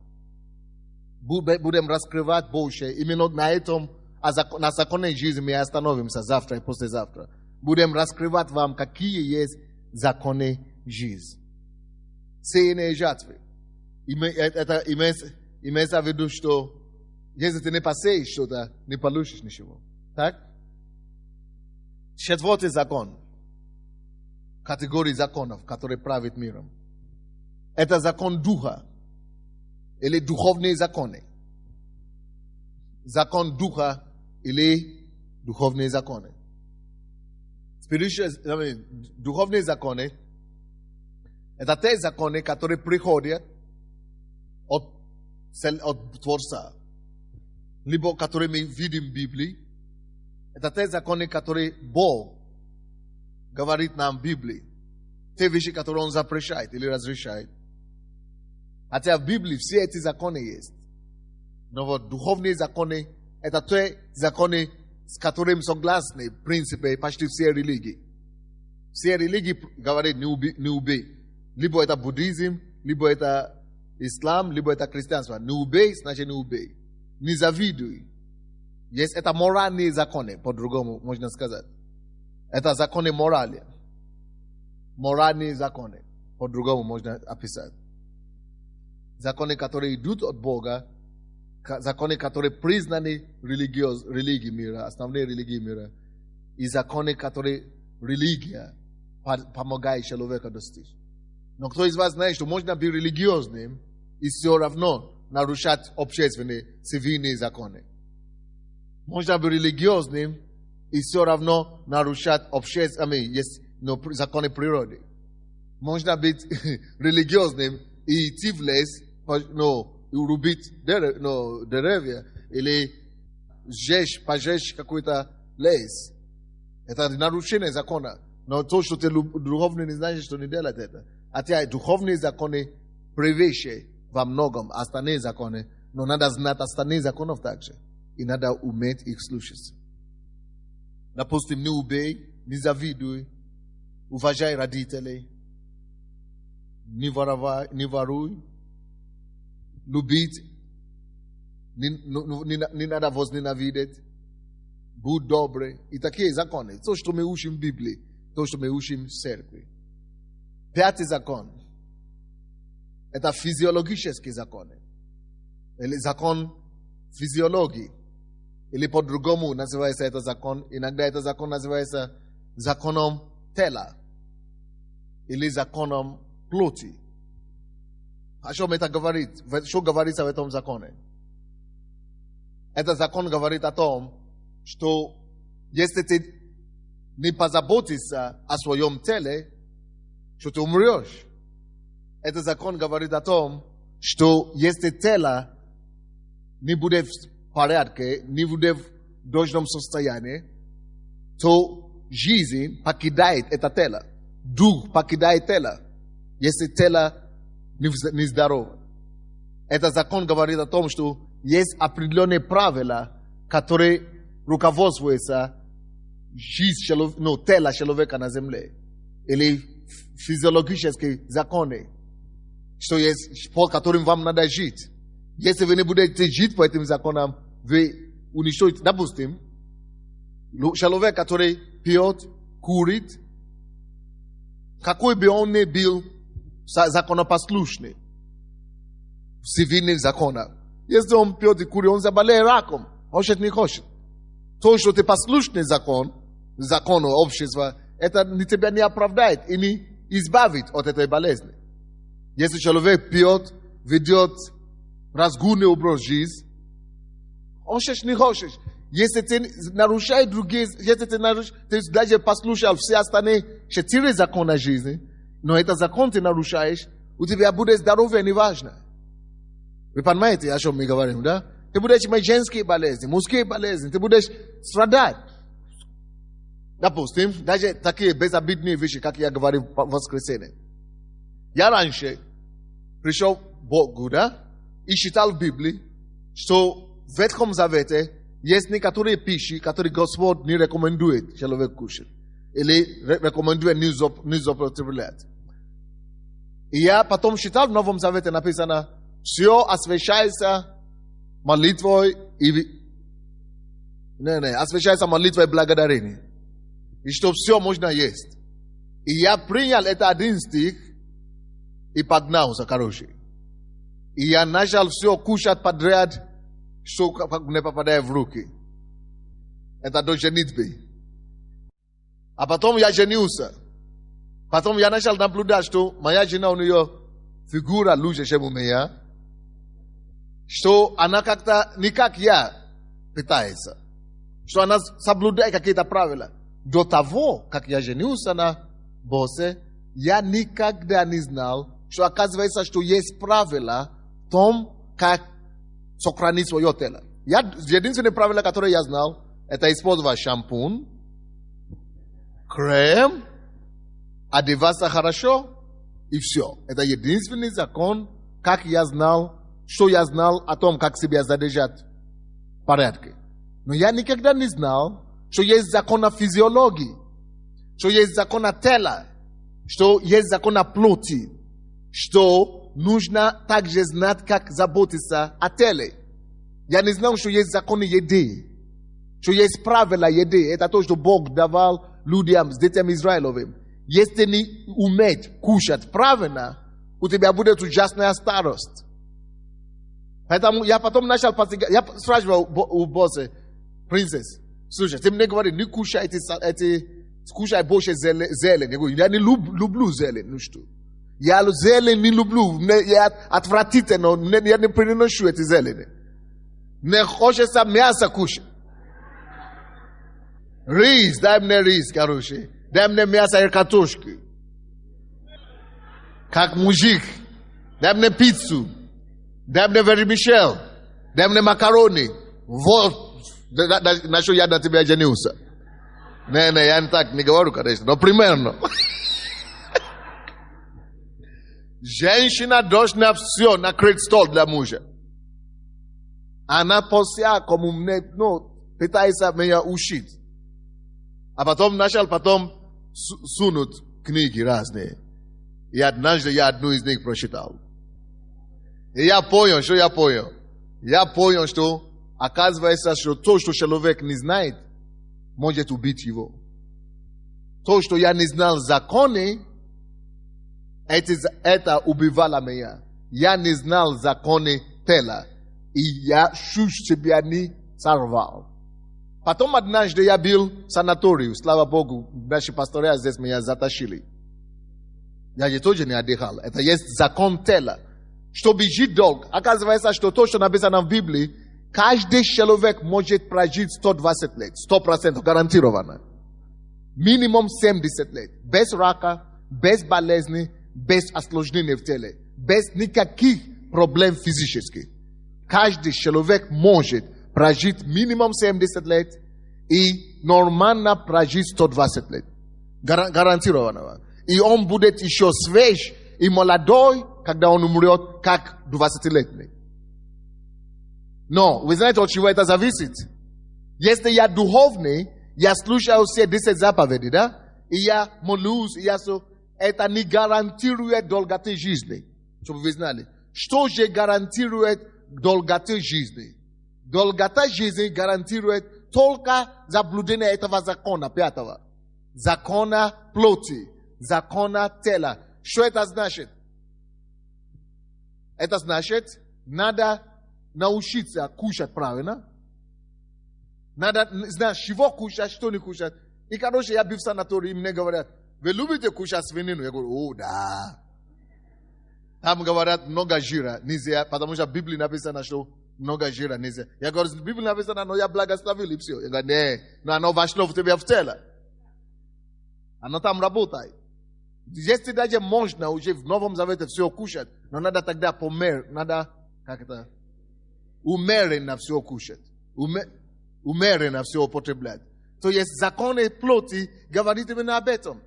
Будем раскрывать больше. Именно на законной жизни мы остановимся завтра и послезавтра. Будем раскрывать вам, какие есть законы жизни. Сеяние и жатвы. Это имеется в виду, что если ты не посеешь что-то, не получишь ничего. Так? Четвертый закон. Категории законов, которые правят миром. Это закон духа. Или духовные законы. Закон духа или духовные законы. Духовные законы это те законы, которые приходят от Творца. либо которые мы видим в Библии, это те законы, которые Бог говорит нам в Библии. Те вещи, которые Он запрещает или разрешает. Хотя в Библии все эти законы есть. Но вот духовные законы, это те законы, с которыми согласны, в принципе, почти все религии. Все религии говорят, не убей. Либо это буддизм, либо это ислам, либо это христианство. Не убей, значит не убей. Не завидуй. Есть это моральные законы, по-другому можно сказать. Это законы морали. Моральные законы, по-другому можно описать. Законы, которые идут от Бога, законы, которые признаны религией мира, основные религии мира, и законы, которые религия помогает человеку достичь. Но кто из вас знает, что можно быть религиозным и все равно нарушать общественные, цивильные законы? Можно быть религиозным и все равно нарушать общественные, законы природы. Можно быть религиозным и идти в лес, и рубить деревья, или пожечь какой-то лес. Это нарушение закона. Но то, что ты духовный, не значит, что не делает это. Хотя духовные законы превыше во многом остальные законы, но надо знать остальные законов также. И надо уметь их слушаться. Допустим, не убей, не завидуй, уважай родителей, не воруй, любить, не надо возненавидеть, будь добрый. И такие законы. То, что мы учим в Библии, то, что мы учим в церкви. Пятый закон. Это физиологические законы. Или закон физиологии. Или по-другому называется это закон. Иногда это закон называется законом тела. Или законом плоти. О чем это говорит? Что говорится в этом законе? Этот закон говорит о том, что если ты не позаботишься о своем теле, что ты умрешь. Этот закон говорит о том, что если тело не будет в порядке, не будет в должном состоянии, то жизнь покидает это тело. Дух покидает тело, если тело не здорово. Этот закон говорит о том, что есть определенные правила, которые руководствуются жизнью тела человека на земле. Или физиологические законы, что есть, по которым вам надо жить. Если вы не будете жить по этим законам, вы уничтожите. Допустим, человек, который пьет, курит, какой бы он ни был законопослушный в цивильных законах. Если он пьет и курит, он заболеет раком. Хочет, не хочет. То, что ты послушный закону общества, это тебя не оправдает и не избавит от этой болезни. Если человек пьет, ведет разгульный образ жизни, хочешь, не хочешь. Если ты нарушаешь другие, если ты даже послушал все остальные 4 закона жизни, но этот закон ты нарушаешь, у тебя будет здоровье неважно. Вы понимаете, о чем мы говорим, да? Ты будешь иметь женские болезни, мужские болезни, ты будешь страдать. Допустим, даже такие безобидные вещи, как я говорил в воскресенье. Я раньше пришел к Богу, да, и читал в Библии, что в Ветхом Завете есть некоторые пищи, которые Господь не рекомендует человеку кушать. Или рекомендует не употреблять. И я потом читал в Новом Завете написано, все освящается молитвой освящается молитвой благодарения. И что все можно есть. И я принял это один стих и погнался, короче. И я начал все кушать подряд, что не попадает в руки. Это до женитьбы. А потом я женился. Потом я начал наблюдать, что моя жена, у нее фигура лучше, чем у меня. Что она как-то не как я питается. Что она соблюдает какие-то правила. До того, как я женился на боссе, я никогда не знал, что оказывается, что есть правила в том, как сохранить свое тело. Единственное правило, которое я знал, это использовать шампунь, крем, одеваться хорошо, и все. Это единственный закон, как я знал, что я знал о том, как себя задержать в порядке. Но я никогда не знал, что есть закон о физиологии, что есть закон о теле, что есть закон о плоти, что нужно также знать, как заботиться о теле. Я не знал, что есть законы еды, что есть правила еды. Это то, что Бог давал людям, с детьми Израиловым. Если не уметь кушать правильно, у тебя будет ужасная старость. Поэтому я потом начал постигать. Я спрашивал у босса, принцесс, слушай, ты мне говоришь, не кушай кушай больше зелень. Я говорю, я не люблю зелень. Ну что? Я зелень не люблю. Я отвратительно, я не приношу эти зелени. Не хочется мясо кушать. Рис, дай мне рис, короче. Дай мне мясо и картошки. Как мужик. Дай мне пиццу. Дай мне вермишель. Дай мне макарони. Вот на что я на тебя женился. Не, я не так не говорю, конечно, но примерно. Женщина должна все накрыть стол для мужа. Она по-всякому пытается меня учить. А потом сунут книги разные. И однажды я одну из них прочитал. И я понял, что я понял. Я понял, что оказывается, что то, что человек не знает, может убить его. То, что я не знал законы, это убивало меня. Я не знал законы тела. И я чуть себя не сорвал. Потом однажды я был в санатории. Слава Богу, наши пастыря здесь меня затащили. Я тоже не отдыхал. Это есть закон тела. Чтобы жить долго. Оказывается, что то, что написано в Библии, каждый человек может прожить 120 лет. 100% гарантированно. Минимум 70 лет. Без рака, без болезни, без осложнений в теле. Без никаких проблем физических. Каждый человек может прожить минимум 70 лет и нормально прожить 120 лет. Гарантированно. И он будет еще свеж и молодой, когда он умрет, как 20-летний. Но, вы знаете, от чего это зависит? Если я духовный, я слушаю все 10 заповедей, да? И я молюсь, это не гарантирует долготы жизни. Чтобы вы знали. Что же гарантирует долготы жизни? Долгота жизни гарантирует только заблуждение этого закона, 5-го. Закона плоти, закона тела. Что это значит? Это значит, надо научиться кушать правильно. Надо знать, чего кушать, что не кушать. И, короче, я был в санатории, и мне говорят, вы любите кушать свинину? Я говорю, да. Там говорят, много жира нельзя, потому что в Библии написано, что много жира нельзя. Я говорю, в Библии написано, но я благословил, и все. Я говорю, не, но оно вошло в тебя в тело. Оно там работает. Если даже можно уже в Новом Завете все кушать, но надо тогда умеренно все кушать. Умеренно все употреблять. То есть законы плоти говорит именно об этом.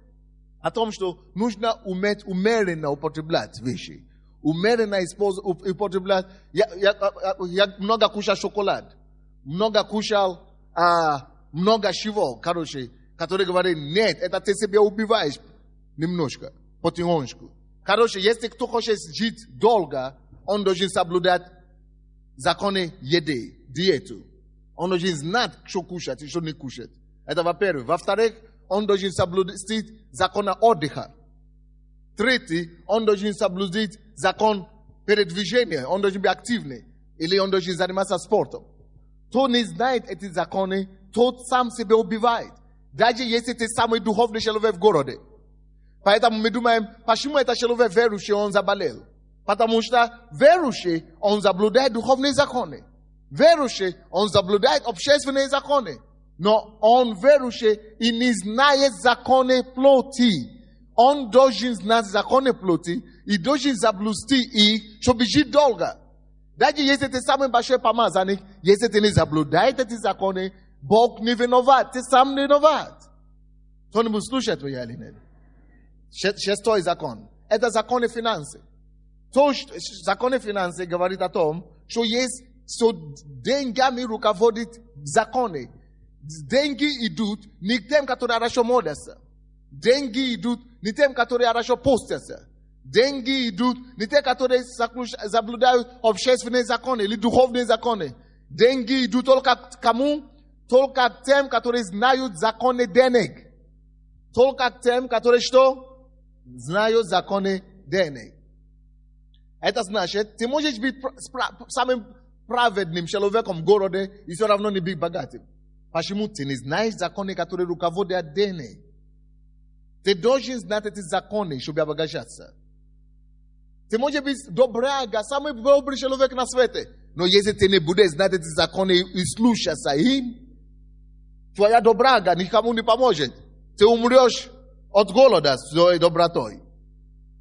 О том, что нужно уметь умеренно употреблять вещи. Умеренно употреблять. Я много кушал шоколад. Много кушал много чего, короче, который говорит, нет, это ты себя убиваешь немножко, потихонечку. Короче, если кто хочет жить долго, он должен соблюдать законы еды, диету. Он должен знать, что кушать и что не кушать. Это во-первых. Во-вторых, он должен соблюдать закон отдыха. Третий, он должен соблюдать закон передвижения. Он должен быть активный. Или он должен заниматься спортом. Кто не знает эти законы, тот сам себя убивает. Даже если ты самый духовный человек в городе. Поэтому мы думаем, почему это человек верующий, он заболел? Потому что верующий, он соблюдает духовные законы. Верующий, он соблюдает общественные законы. Но он верующий и не знает законы плоти. Он должен знать законы плоти и должен соблюсти их, чтобы жить долго. Даже если ты самый большой помазанник, если ты не соблюдаешь эти законы, Бог не виноват, ты сам не виноват. Кто-нибудь слушает меня или нет? Шестой закон. Это законы финансы. Законы финансы говорит о том, что есть, что деньгами руководит законы. Деньги идут не тем, которые хорошо молятся. Деньги идут не тем, которые хорошо постятся. Деньги идут не те, которые соблюдают общественные законы или духовные законы. Деньги идут только кому? Только тем, которые знают законы денег. Только тем, которые что? Знают законы денег. Это значит, ты можешь быть самым праведным человеком в городе и все равно не быть богатым. Почему? Ты не знаешь законы, которые руководят денег. Ты должен знать эти законы, чтобы обогащаться. Ты можешь быть добряга, самый добрый человек на свете. Но если ты не будешь знать эти законы и слушаться им, твоя добрага никому не поможет. Ты умрешь от голода своей добротой.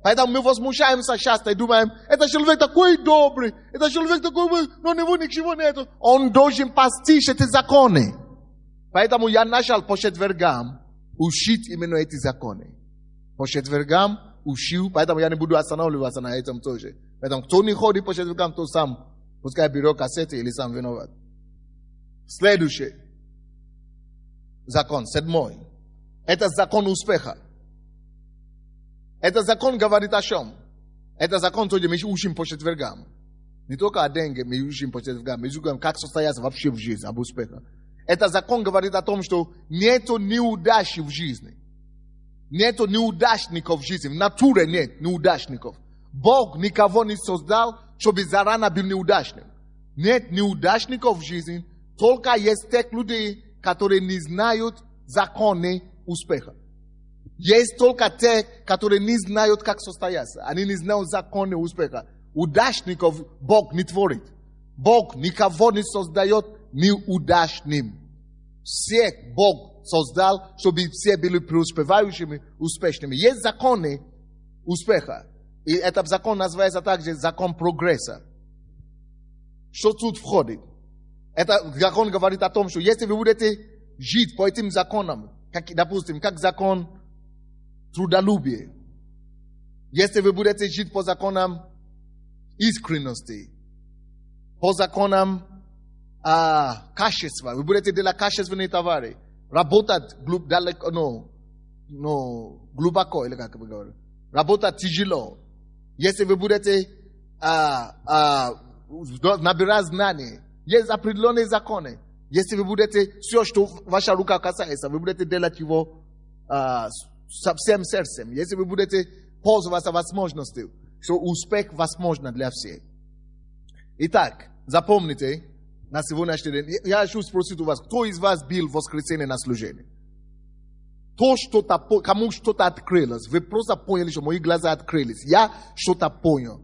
Поэтому мы возмущаемся часто и думаем, это человек такой добрый, это человек такой, но у него ничего нету. Он должен постичь эти законы. Поэтому я начал по четвергам учить именно эти законы. По четвергам учил, поэтому я не буду останавливаться на этом тоже. Поэтому кто не ходит по четвергам, то сам, пускай берет кассеты или сам виноват. Следующий закон, седьмой. Это закон успеха. Это закон говорит о чем? Это закон, который мы учим по четвергам. Не только о деньги мы учим по четвергам, мы учим, как состояться вообще в жизни, об успехе. Это закон говорит о том, что нету неудачи в жизни. Нету неудачников в жизни. В натуре нет неудачников. Бог никого не создал, чтобы зарано был неудачным. Нет неудачников в жизни. Только есть тех людей, которые не знают законы успеха. Есть только те, которые не знают, как состояться. Они не знают законы успеха. Удачников Бог не творит. Бог никого не создает неудачным. Всех Бог создал, чтобы все были преуспевающими, успешными. Есть законы успеха. И этот закон называется также закон прогресса. Что тут входит? Этот закон говорит о том, что если вы будете жить по этим законам, как, допустим, как закон трудолюбия, если вы будете жить по законам искренности, по законам качества, вы будете делать качественные товары, работать далеко, глубоко, или как вы говорите, работать тяжело. Если вы будете набирать знания, есть определенные законы. Если вы будете, все, что ваша рука касается, вы будете делать его со всем сердцем. Если вы будете пользоваться возможностью, что успех возможно для всех. Итак, запомните, на сегодняшний день, я хочу спросить у вас, кто из вас был в воскресенье на служении? Кому что-то открылось, вы просто поняли, что мои глаза открылись. Я что-то понял.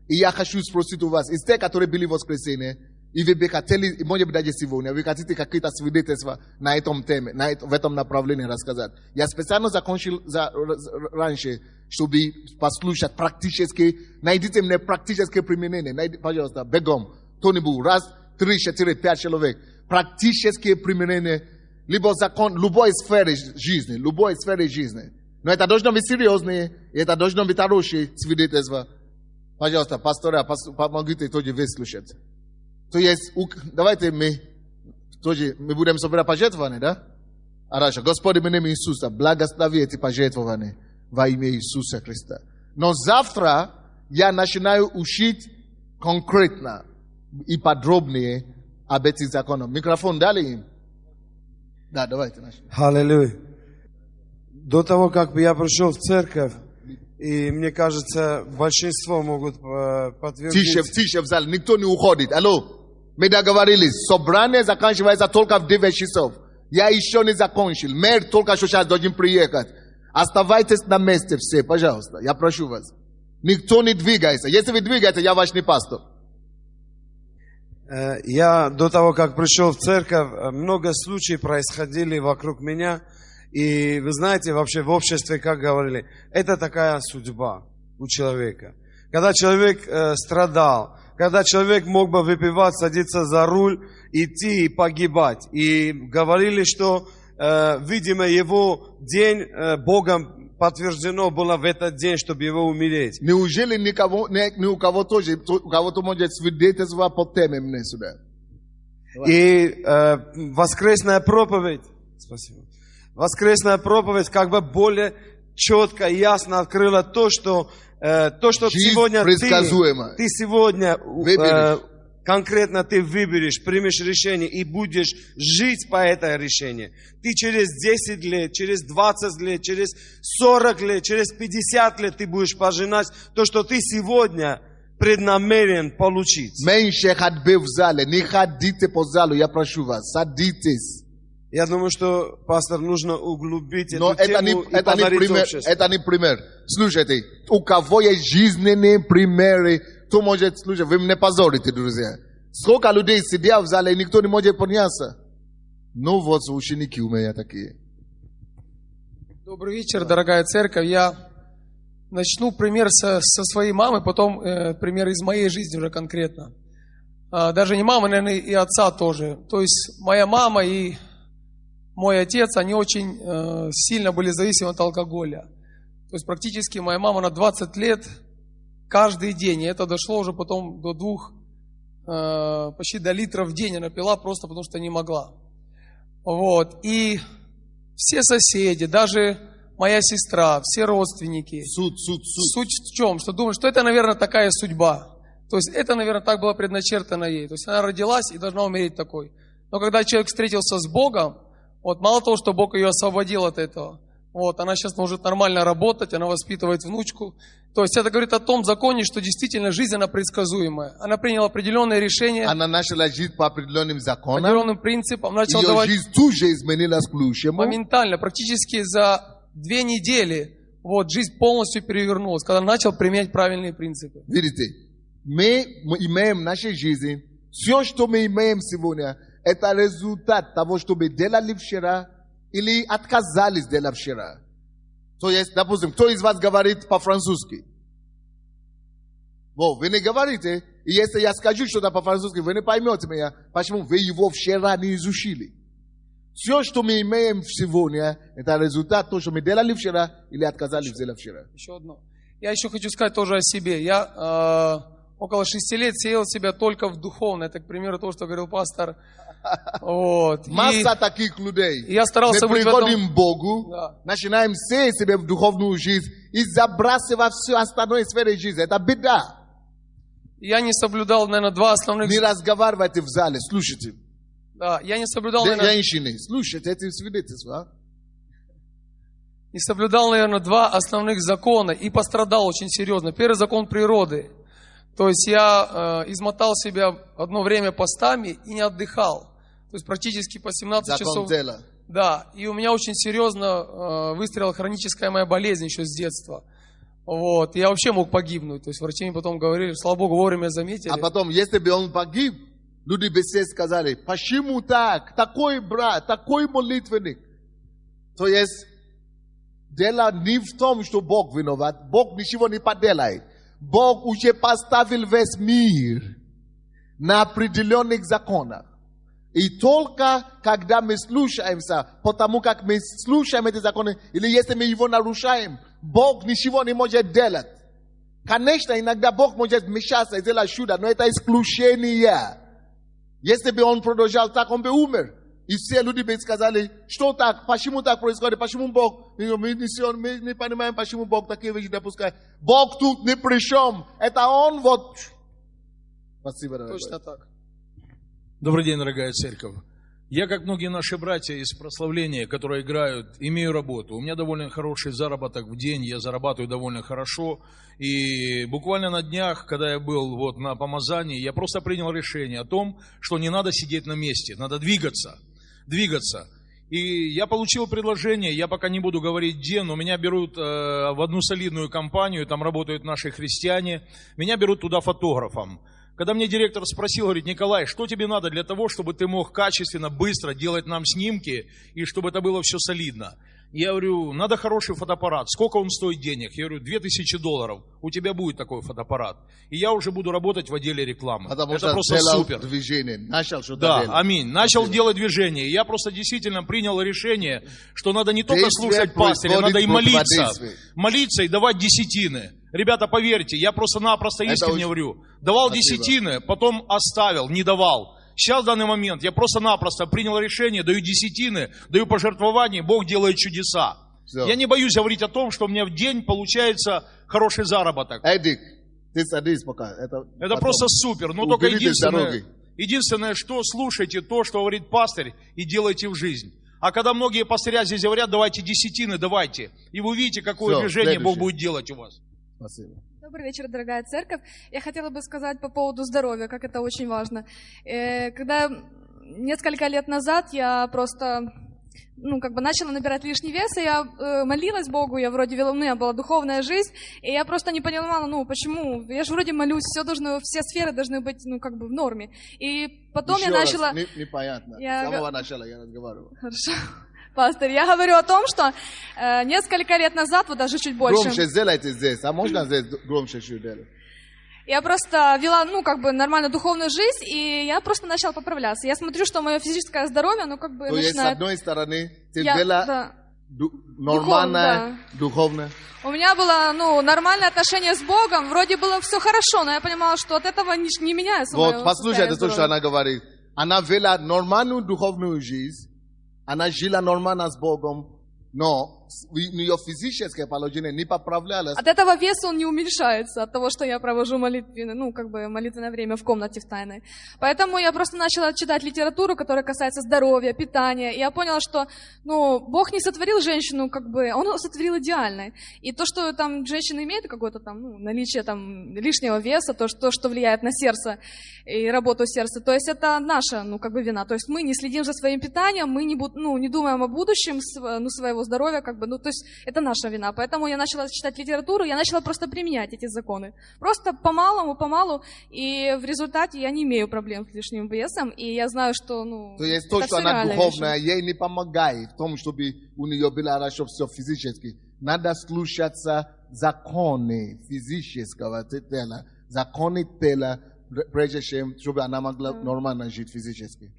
И я хочу спросить у вас, из тех, которые были в воскресенье, и вы бы хотели, может быть, даже сегодня, вы хотите какие-то свидетельства на этом теме, в этом направлении рассказать. Я специально закончил раньше, чтобы послушать практически, найдите мне практическое применение. Пожалуйста, бегом, кто-нибудь, раз, 3, 4, 5 человек. Практические применения, либо закон, любой сфере жизни, Но это должно быть серьезное, и это должно быть хорошее свидетельство. Пожалуйста, пастора, помогите тоже выслушать. То есть, давайте мы будем собирать пожертвования, да? Хорошо. Господи, в имя Иисуса, благослови эти пожертвования во имя Иисуса Христа. Но завтра я начинаю учить конкретно и подробнее об этих законах. Микрофон дали им? Да, давайте начнем. Аллилуйя. До того, как я пришел в церковь, и мне кажется, большинство могут подтвердить. Тише в зале, никто не уходит. Алло, мы договорились, собрание заканчивается только в 9 часов. Я еще не закончил, мэр только что сейчас должен приехать. Оставайтесь на месте все, пожалуйста, я прошу вас. Никто не двигается. Если вы двигаетесь, я ваш не пастор. Я до того, как пришел в церковь, много случаев происходили вокруг меня. И вы знаете, вообще в обществе, как говорили, это такая судьба у человека. когда человек страдал, когда человек мог бы выпивать, садиться за руль, идти и погибать. И говорили, что, видимо, его день Богом подтверждено было в этот день, чтобы его умереть. Неужели ни у кого тоже, у кого-то может свидетельство по теме мне сюда? И воскресная проповедь, спасибо, воскресная проповедь как бы более четко и ясно открыла то, что Жизнь сегодня предсказуема. ты сегодня Выберешь. конкретно ты выберешь, примешь решение и будешь жить по этой решению. Ты через 10 лет, через 20 лет, через 40 лет, через 50 лет ты будешь пожинать то, что ты сегодня преднамерен получить. Меньше ходьбы в зале, не ходите по залу, я прошу вас, садитесь. Я думаю, что, пастор, нужно углубить Но эту тему и подарить обществу. это не пример. Слушайте, у кого есть жизненные примеры, кто может, слушайте, вы меня позорите, друзья. Сколько людей сидят в зале, и никто не может подняться. Ну вот, ученики у меня такие. Добрый вечер, дорогая церковь. Я начну пример со своей мамы, потом пример из моей жизни уже конкретно. Даже не мамы, наверное, и отца тоже. То есть моя мама и мой отец, они очень сильно были зависимы от алкоголя. То есть практически моя мама на 20 лет каждый день, и это дошло уже потом до 2, почти до литров в день она пила, просто потому что не могла. Вот. И все соседи, даже моя сестра, все родственники. Суд. Суть в чем? Что думают, что это, наверное, такая судьба. То есть это, наверное, так было предначертано ей. То есть она родилась и должна умереть такой. Но когда человек встретился с Богом, вот мало того, что Бог ее освободил от этого, вот, она сейчас может нормально работать, она воспитывает внучку. То есть это говорит о том законе, что действительно жизнь, она предсказуемая. Она приняла определенные решения, Она начала жить по определенным по законам. определенным принципам, начала Ее давать жизнь тоже изменилась к лучшему. моментально, практически за 2 недели, вот, жизнь полностью перевернулась, когда начал применять правильные принципы. Видите, мы имеем в нашей жизни, все, что мы имеем сегодня, это результат того, что мы делали вчера или отказались делать вчера. То есть, допустим, кто из вас говорит по-французски? Вы не говорите. И если я скажу что-то по-французски, вы не поймете меня. Почему? Вы его вчера не изучили. Все, что мы имеем сегодня, это результат того, что мы делали вчера или отказались делать вчера. Еще одно. Я еще хочу сказать тоже о себе. Я около 6 лет сеял себя только в духовное. Это, к примеру, то, что говорил пастор. Вот. Масса таких людей. Я старался мы быть в приходим этом... к Богу, Да. начинаем сеять себя в духовную жизнь и забрасывать все остальное сферы жизни. Это беда. Я не соблюдал, наверное, 2 основных... Не разговаривайте в зале, слушайте. Да, я не соблюдал, наверное... Женщины, слушайте эти свидетельства. Не соблюдал, наверное, 2 основных закона и пострадал очень серьезно. Первый закон природы. То есть я измотал себя одно время постами и не отдыхал. То есть практически по 17 Закон часов. тела. Да, и у меня очень серьезно выстрелила хроническая моя болезнь еще с детства. Вот, я вообще мог погибнуть. То есть врачи мне потом говорили, слава Богу, вовремя заметили. А потом, если бы он погиб, люди бы все сказали, почему так? Такой брат, такой молитвенник. То есть, дело не в том, что Бог виноват. Бог ничего не поделает. Бог уже поставил весь мир на определенных законах. И только когда мы слушаемся, потому как мы слушаем эти законы, или если мы его нарушаем, Бог ничего не может делать. Конечно, иногда Бог может вмешаться и сделать чудо, но это исключение. Если бы он продолжал так, он бы умер. И все люди бы сказали, что так, почему так происходит, почему Бог, мы не понимаем, почему Бог такие вещи допускает. Бог тут ни при чем, это он вот. Спасибо, дорогой. Точно так. Добрый день, дорогая церковь. Я, как многие наши братья из прославления, которые играют, имею работу. У меня довольно хороший заработок в день, я зарабатываю довольно хорошо. И буквально на днях, когда я был вот на помазании, я просто принял решение о том, что не надо сидеть на месте, надо двигаться. И я получил предложение, я пока не буду говорить где, но меня берут в одну солидную компанию, там работают наши христиане, меня берут туда фотографом. Когда мне директор спросил, говорит, Николай, что тебе надо для того, чтобы ты мог качественно, быстро делать нам снимки, и чтобы это было все солидно? Я говорю, надо хороший фотоаппарат. Сколько он стоит денег? Я говорю, $2000. У тебя будет такой фотоаппарат. И я уже буду работать в отделе рекламы. Потому Это что просто сделал супер. движение, начал что-то Да, делать. аминь. Начал делать движение. И я просто действительно принял решение, что надо не только Действие слушать пастыря, надо и происходит молиться. противодействие. Молиться и давать десятины. Ребята, поверьте, я просто-напросто Это искренне очень- говорю. Давал Спасибо. десятины, потом оставил, не давал. Сейчас, в данный момент, я просто-напросто принял решение, даю десятины, даю пожертвования, Бог делает чудеса. Всё. Я не боюсь говорить о том, что у меня в день получается хороший заработок. Эдик, ты садись пока. Это потом. Просто супер. Но только Уберите с дороги. единственное, что слушайте то, что говорит пастырь, и делайте в жизнь. А когда многие пастыря здесь говорят, давайте десятины, давайте. И вы увидите, какое Всё, движение Бог следующее. будет делать у вас. Спасибо. Добрый вечер, дорогая церковь. Я хотела бы сказать по поводу здоровья, как это очень важно. Когда несколько лет назад я просто начала набирать лишний вес, и я молилась Богу, я вроде вела, у меня была духовная жизнь, и я просто не понимала, почему, я же вроде молюсь, все сферы должны быть, в норме. И потом Еще я раз, начала... непонятно. Я- С самого начала я разговариваю. Хорошо. Пастор, я говорю о том, что несколько лет назад, вот даже чуть больше... Громче сделайте здесь. А можно здесь громче чуть делать? Я просто вела, нормально духовную жизнь, и я просто начала поправляться. Я смотрю, что мое физическое здоровье, То есть, с начинает... одной стороны, ты Я- вела да. нормальное, духовное. У меня было, нормальное отношение с Богом, вроде было все хорошо, но я понимала, что от этого не меняется Вот, моё послушайте состояние то, что здоровья. она говорит. Она вела нормальную духовную жизнь, она жила нормально с Богом, но ее физическое положение не поправлялось. От этого вес он не уменьшается, от того, что я провожу молитвенное время в комнате в тайной. Поэтому я просто начала читать литературу, которая касается здоровья, питания. И я поняла, что, Бог не сотворил женщину, Он ее сотворил идеальной. И то, что там женщина имеет какое-то наличие лишнего веса, то, что влияет на сердце и работу сердца, то есть это наша, вина. То есть мы не следим за своим питанием, мы не думаем о будущем своего здоровья, то есть это наша вина. Поэтому я начала читать литературу, я начала просто применять эти законы. Просто помалу, и в результате я не имею проблем с лишним весом, и я знаю, что, То есть то, это что всё она реальные духовная, вещи. ей не помогает в том, чтобы у нее было хорошо все физически. Надо слушаться законы физического тела, законы тела, прежде чем, чтобы она могла нормально жить физически.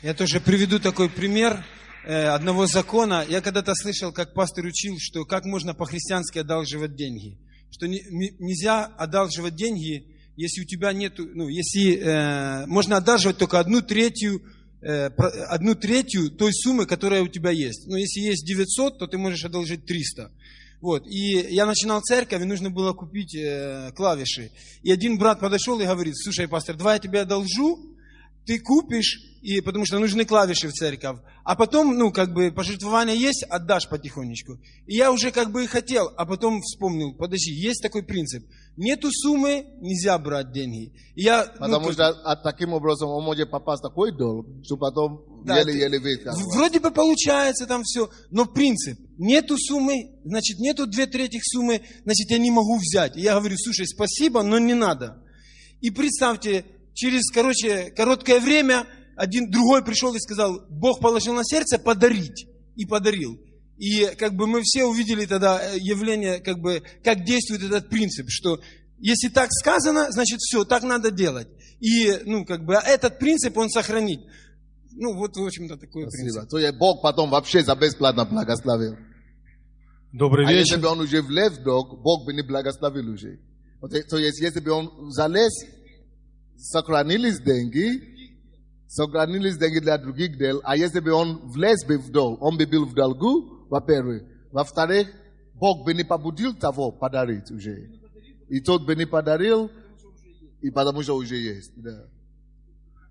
Я тоже приведу такой пример одного закона. Я когда-то слышал, как пастор учил, что как можно по-христиански одалживать деньги. Что нельзя одалживать деньги, если у тебя нету, можно одалживать только одну третью той суммы, которая у тебя есть. Если есть 900, то ты можешь одолжить 300. Вот. И я начинал церковь, и нужно было купить клавиши. И один брат подошел и говорит: слушай, пастор, давай я тебе одолжу, ты купишь, потому что нужны клавиши в церковь. А потом, пожертвование есть, отдашь потихонечку. И я уже и хотел, а потом вспомнил, подожди, есть такой принцип. Нету суммы, нельзя брать деньги. И я, Потому что таким образом он может попасть в такой долг, что потом Да, еле-еле выйти. вроде бы получается там все, но принцип. Нету суммы, значит, нету 2/3 суммы, значит, я не могу взять. И я говорю: слушай, спасибо, но не надо. И представьте, через, короткое время другой пришел и сказал: Бог положил на сердце подарить. И подарил. И мы все увидели тогда явление, как действует этот принцип, что если так сказано, значит все, так надо делать. И, этот принцип он сохранит. Вот, в общем-то, такой принцип. Спасибо. То есть Бог потом вообще за бесплатно благословил. Добрый А если вечер. бы он уже влез в долг, Бог бы не благословил уже. То есть если бы он залез, сохранились деньги для других дел, а если бы он влез бы в долг, он бы был в долгу, во-первых. Во-вторых, Бог бы не побудил того подарить уже. И тот бы не подарил, и потому что уже есть. Да.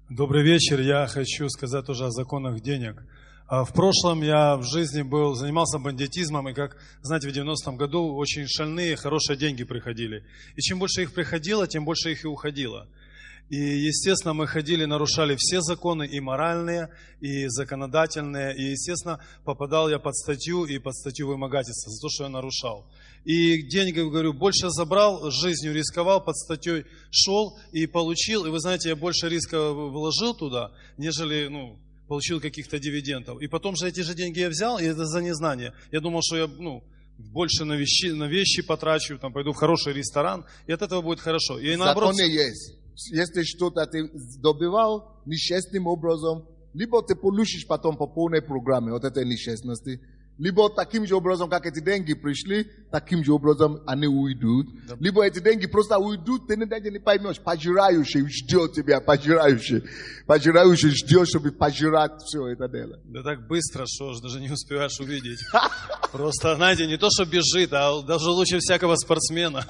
Добрый вечер. Я хочу сказать тоже о законах денег. В прошлом я в жизни занимался бандитизмом, и, как знаете, в 90-м году очень шальные, хорошие деньги приходили. И чем больше их приходило, тем больше их и уходило. И, естественно, мы нарушали все законы, и моральные, и законодательные. И, естественно, попадал я под статью вымогательства за то, что я нарушал. И деньги, говорю, больше забрал, жизнью рисковал, под статьей шел и получил. И вы знаете, я больше риска вложил туда, нежели, получил каких-то дивидендов. И потом же эти же деньги я взял, и это за незнание. Я думал, что я, больше на вещи потрачу, там, пойду в хороший ресторан, и от этого будет хорошо. И В наоборот, законе есть. Если что-то ты добивал нечестным образом, либо ты получишь потом по полной программе от этой нечестности, либо таким же образом, как эти деньги пришли, таким же образом они уйдут. Либо эти деньги просто уйдут, ты даже не поймешь. Пожирающий ждет тебя, пожирающий ждет, чтобы пожирать все это дело. да так быстро, что даже не успеваешь увидеть. Просто, знаете, не то, что бежит, а даже лучше всякого спортсмена.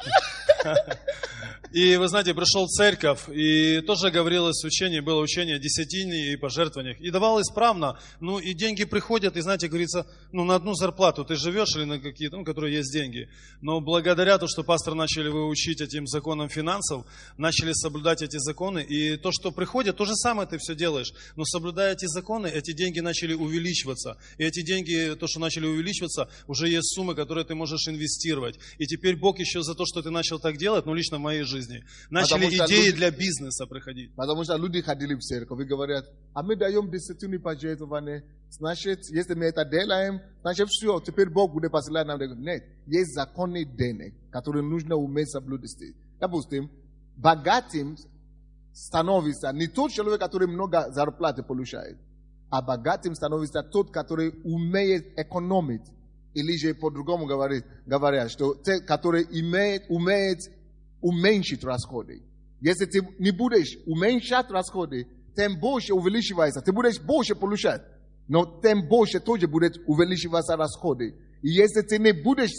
И, вы знаете, пришел в церковь, и тоже говорилось учение, было учение о десятине и пожертвованиях. И давал исправно, и деньги приходят, и, знаете, говорится, на одну зарплату ты живешь или на какие-то, которые есть деньги. Но благодаря тому, что пастор начали вы учить этим законам финансов, начали соблюдать эти законы, и то, что приходит, то же самое ты все делаешь. Но соблюдая эти законы, эти деньги начали увеличиваться. И эти деньги, то, что начали увеличиваться, уже есть суммы, которые ты можешь инвестировать. И теперь Бог еще за то, что ты начал так делать, лично в моей жизни, начали идеи для бизнеса приходить. Потому что люди ходили в церковь и говорят, а мы даем десятину пожертвования, значит, если мы это делаем, значит, все, теперь Бог будет посылать нам. Нет, есть законы денег, которые нужно уметь соблюдать. Допустим, богатым становится не тот человек, который много зарплаты получает, а богатым становится тот, который умеет экономить. Или же по-другому говорят, что те, которые умеет уменьшить расходы. Если ты не будешь уменьшать расходы, тем больше увеличивается. Ты будешь больше получать, но тем больше тоже будет увеличиваться расходы. И если ты не будешь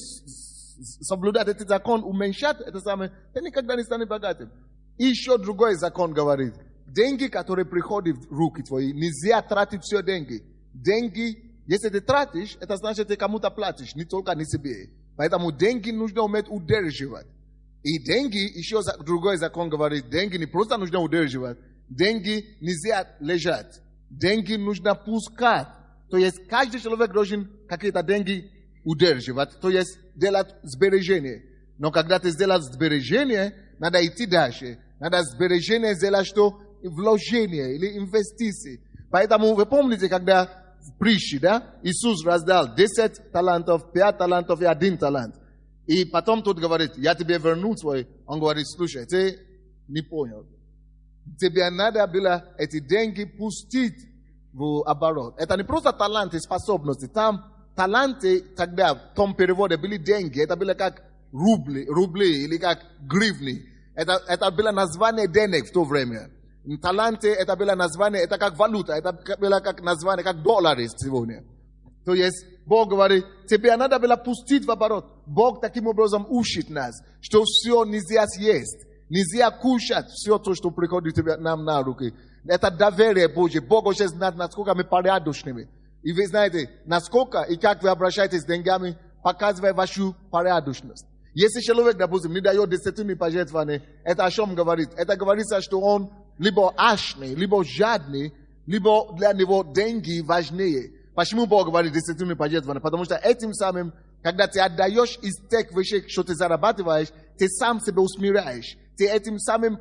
соблюдать этот закон, уменьшать это самое, ты никогда не станешь богатым. И еще другой закон говорит, деньги, которые приходят в руки твои, нельзя тратить все деньги. Деньги, если ты тратишь, это значит, ты кому-то платишь, не только не себе. Поэтому деньги нужно уметь удерживать. И деньги, еще другой закон говорит, деньги не просто нужно удерживать, деньги нельзя лежать, деньги нужно пускать. То есть каждый человек должен какие-то деньги удерживать, то есть делать сбережение. Но когда ты сделаешь сбережение, надо идти дальше. Надо сбережение сделать что? Вложение или инвестиции. Поэтому вы помните, когда в притче, Иисус раздал 10 талантов, 5 талантов и 1 талант. И потом тот говорит, я тебе верну твой. Он говорит, слушай, ты не понял. Тебе надо было эти деньги пустить в оборот. Это не просто таланты, способности. Там таланты тогда, в том переводе, были деньги. Это было как рубли или как гривни. Это было название денег в то время. Таланты, это было название, это как валюта. Это было как название, как доллары сегодня. То есть Бог говорит, тебе надо было пустить в оборот. Бог таким образом учит нас, что все нельзя съесть, нельзя кушать все то, что приходит тебе нам на руки. Это доверие Божье. Бог уже знает, насколько мы порядочными. И вы знаете, насколько и как вы обращаетесь с деньгами, показывая вашу порядочность. Если человек, допустим, не дает десятину пожертвования, это о чем говорит? Это говорится, что он либо алчный, либо жадный, либо для него деньги важнее. Почему Бог говорит десятину пожертвования? Потому что этим самым, когда ты отдаешь из тех вещей, что ты зарабатываешь, ты сам себя усмиряешь. Ты этим самым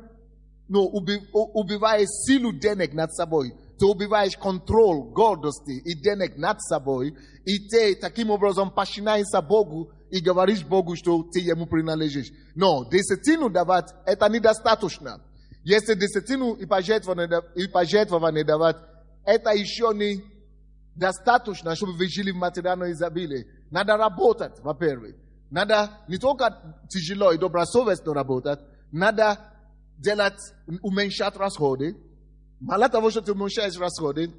убиваешь силу денег над собой. Ты убиваешь контроль гордости и денег над собой. И ты таким образом подчиняешься Богу и говоришь Богу, что ты ему принадлежишь. Но десятину давать, это недостаточно. Если десятину и пожертвование давать, это еще не достаточно, чтобы вы жили в материальном изобилии. Надо работать, во-первых. Надо не только тяжело и добросовестно работать, надо уменьшать расходы. Мало того, что ты уменьшаешь расходы,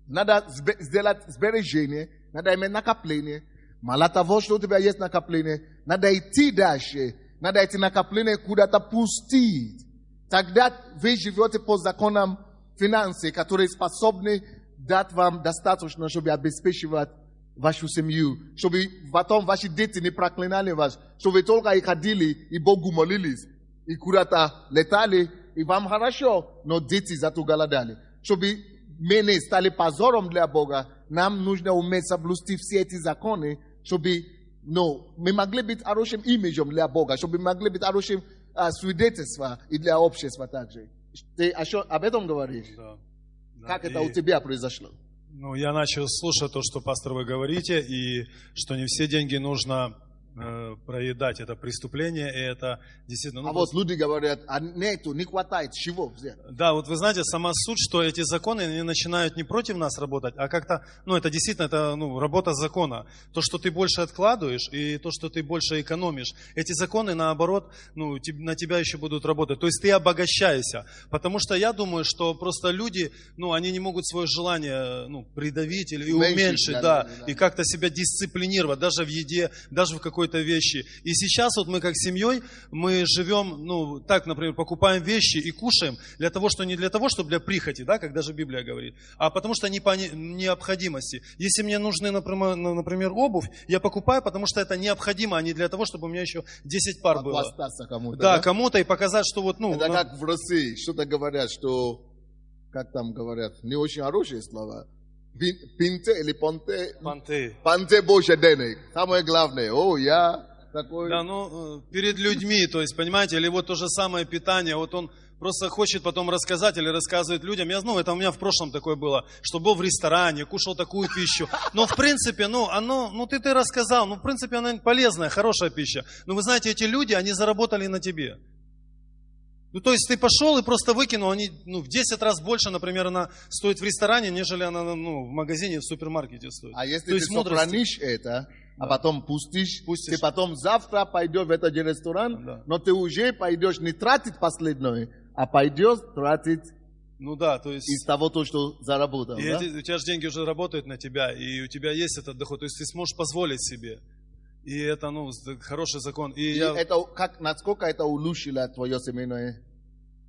надо сделать сбережение, надо иметь накопление. Мало того, что у тебя есть накопление, надо идти дальше, надо эти накопления куда-то пустить. Тогда вы живете по законам финансов, которые способны дать вам достаточно, чтобы обеспечивать вашу семью, чтобы потом ваши дети не проклинали вас, чтобы только и ходили, и Богу молились, и куда-то летали, и вам хорошо, но дети зато голодали. Чтобы мы не стали позором для Бога, нам нужно уметь соблюсти все эти законы, чтобы мы могли быть хорошим имиджем для Бога, чтобы мы могли быть хорошим свидетельством и для общества также. Ты об этом говоришь? Да. Как это И, у тебя произошло? ну, я начал слушать то, что, пастор, вы говорите, и что не все деньги нужно проедать. Это преступление, и это действительно... ну, А вот люди говорят, а нету, не хватает, чего взять? Да, вот вы знаете, сама суть, что эти законы, они начинают не против нас работать, а как-то, ну, это действительно, это, ну, работа закона. То, что ты больше откладываешь, и то, что ты больше экономишь, эти законы, наоборот, ну, на тебя еще будут работать. То есть ты обогащаешься. Потому что я думаю, что просто люди, ну, они не могут свое желание, ну, придавить или уменьшить, да, и как-то себя дисциплинировать, даже в еде, даже в какой-то вещи. И сейчас вот мы как семьей, мы живем, ну, так, например, покупаем вещи и кушаем для того, что не для того, чтобы для прихоти, да, как даже Библия говорит, а потому что не по необходимости. Если мне нужны, например, обувь, я покупаю, потому что это необходимо, а не для того, чтобы у меня еще 10 пар было. Остаться кому-то, Да, кому-то и показать, что вот, ну... Это как в России, что-то говорят, что, как там говорят, не очень хорошие слова. Пинте или понте? Понты. Понте больше денег. Самое главное. О, я такой... Да, ну, перед людьми, то есть, понимаете, или вот то же самое питание, вот он просто хочет потом рассказать или рассказывает людям. Я, ну, это у меня в прошлом такое было, что был в ресторане, кушал такую пищу. Но, в принципе, ну, оно, ну, ты рассказал, ну, в принципе, она полезная, хорошая пища. Но вы знаете, эти люди, они заработали на тебе. Ну, то есть ты пошел и просто выкинул, они, ну, в 10 раз больше, например, она стоит в ресторане, нежели она, ну, в магазине, в супермаркете стоит. А если то ты есть мудрости. сохранишь это, а потом пустишь, Пустишь. ты потом завтра пойдешь в этот же ресторан, Да. но ты уже пойдешь не тратить последнее, а пойдешь тратить Ну да, то есть... из того, то, что заработал. И Да? у тебя же деньги уже работают на тебя, и у тебя есть этот доход, то есть ты сможешь позволить себе. И это, ну, хороший закон. И И я... это, как, насколько это улучшило твое семейное?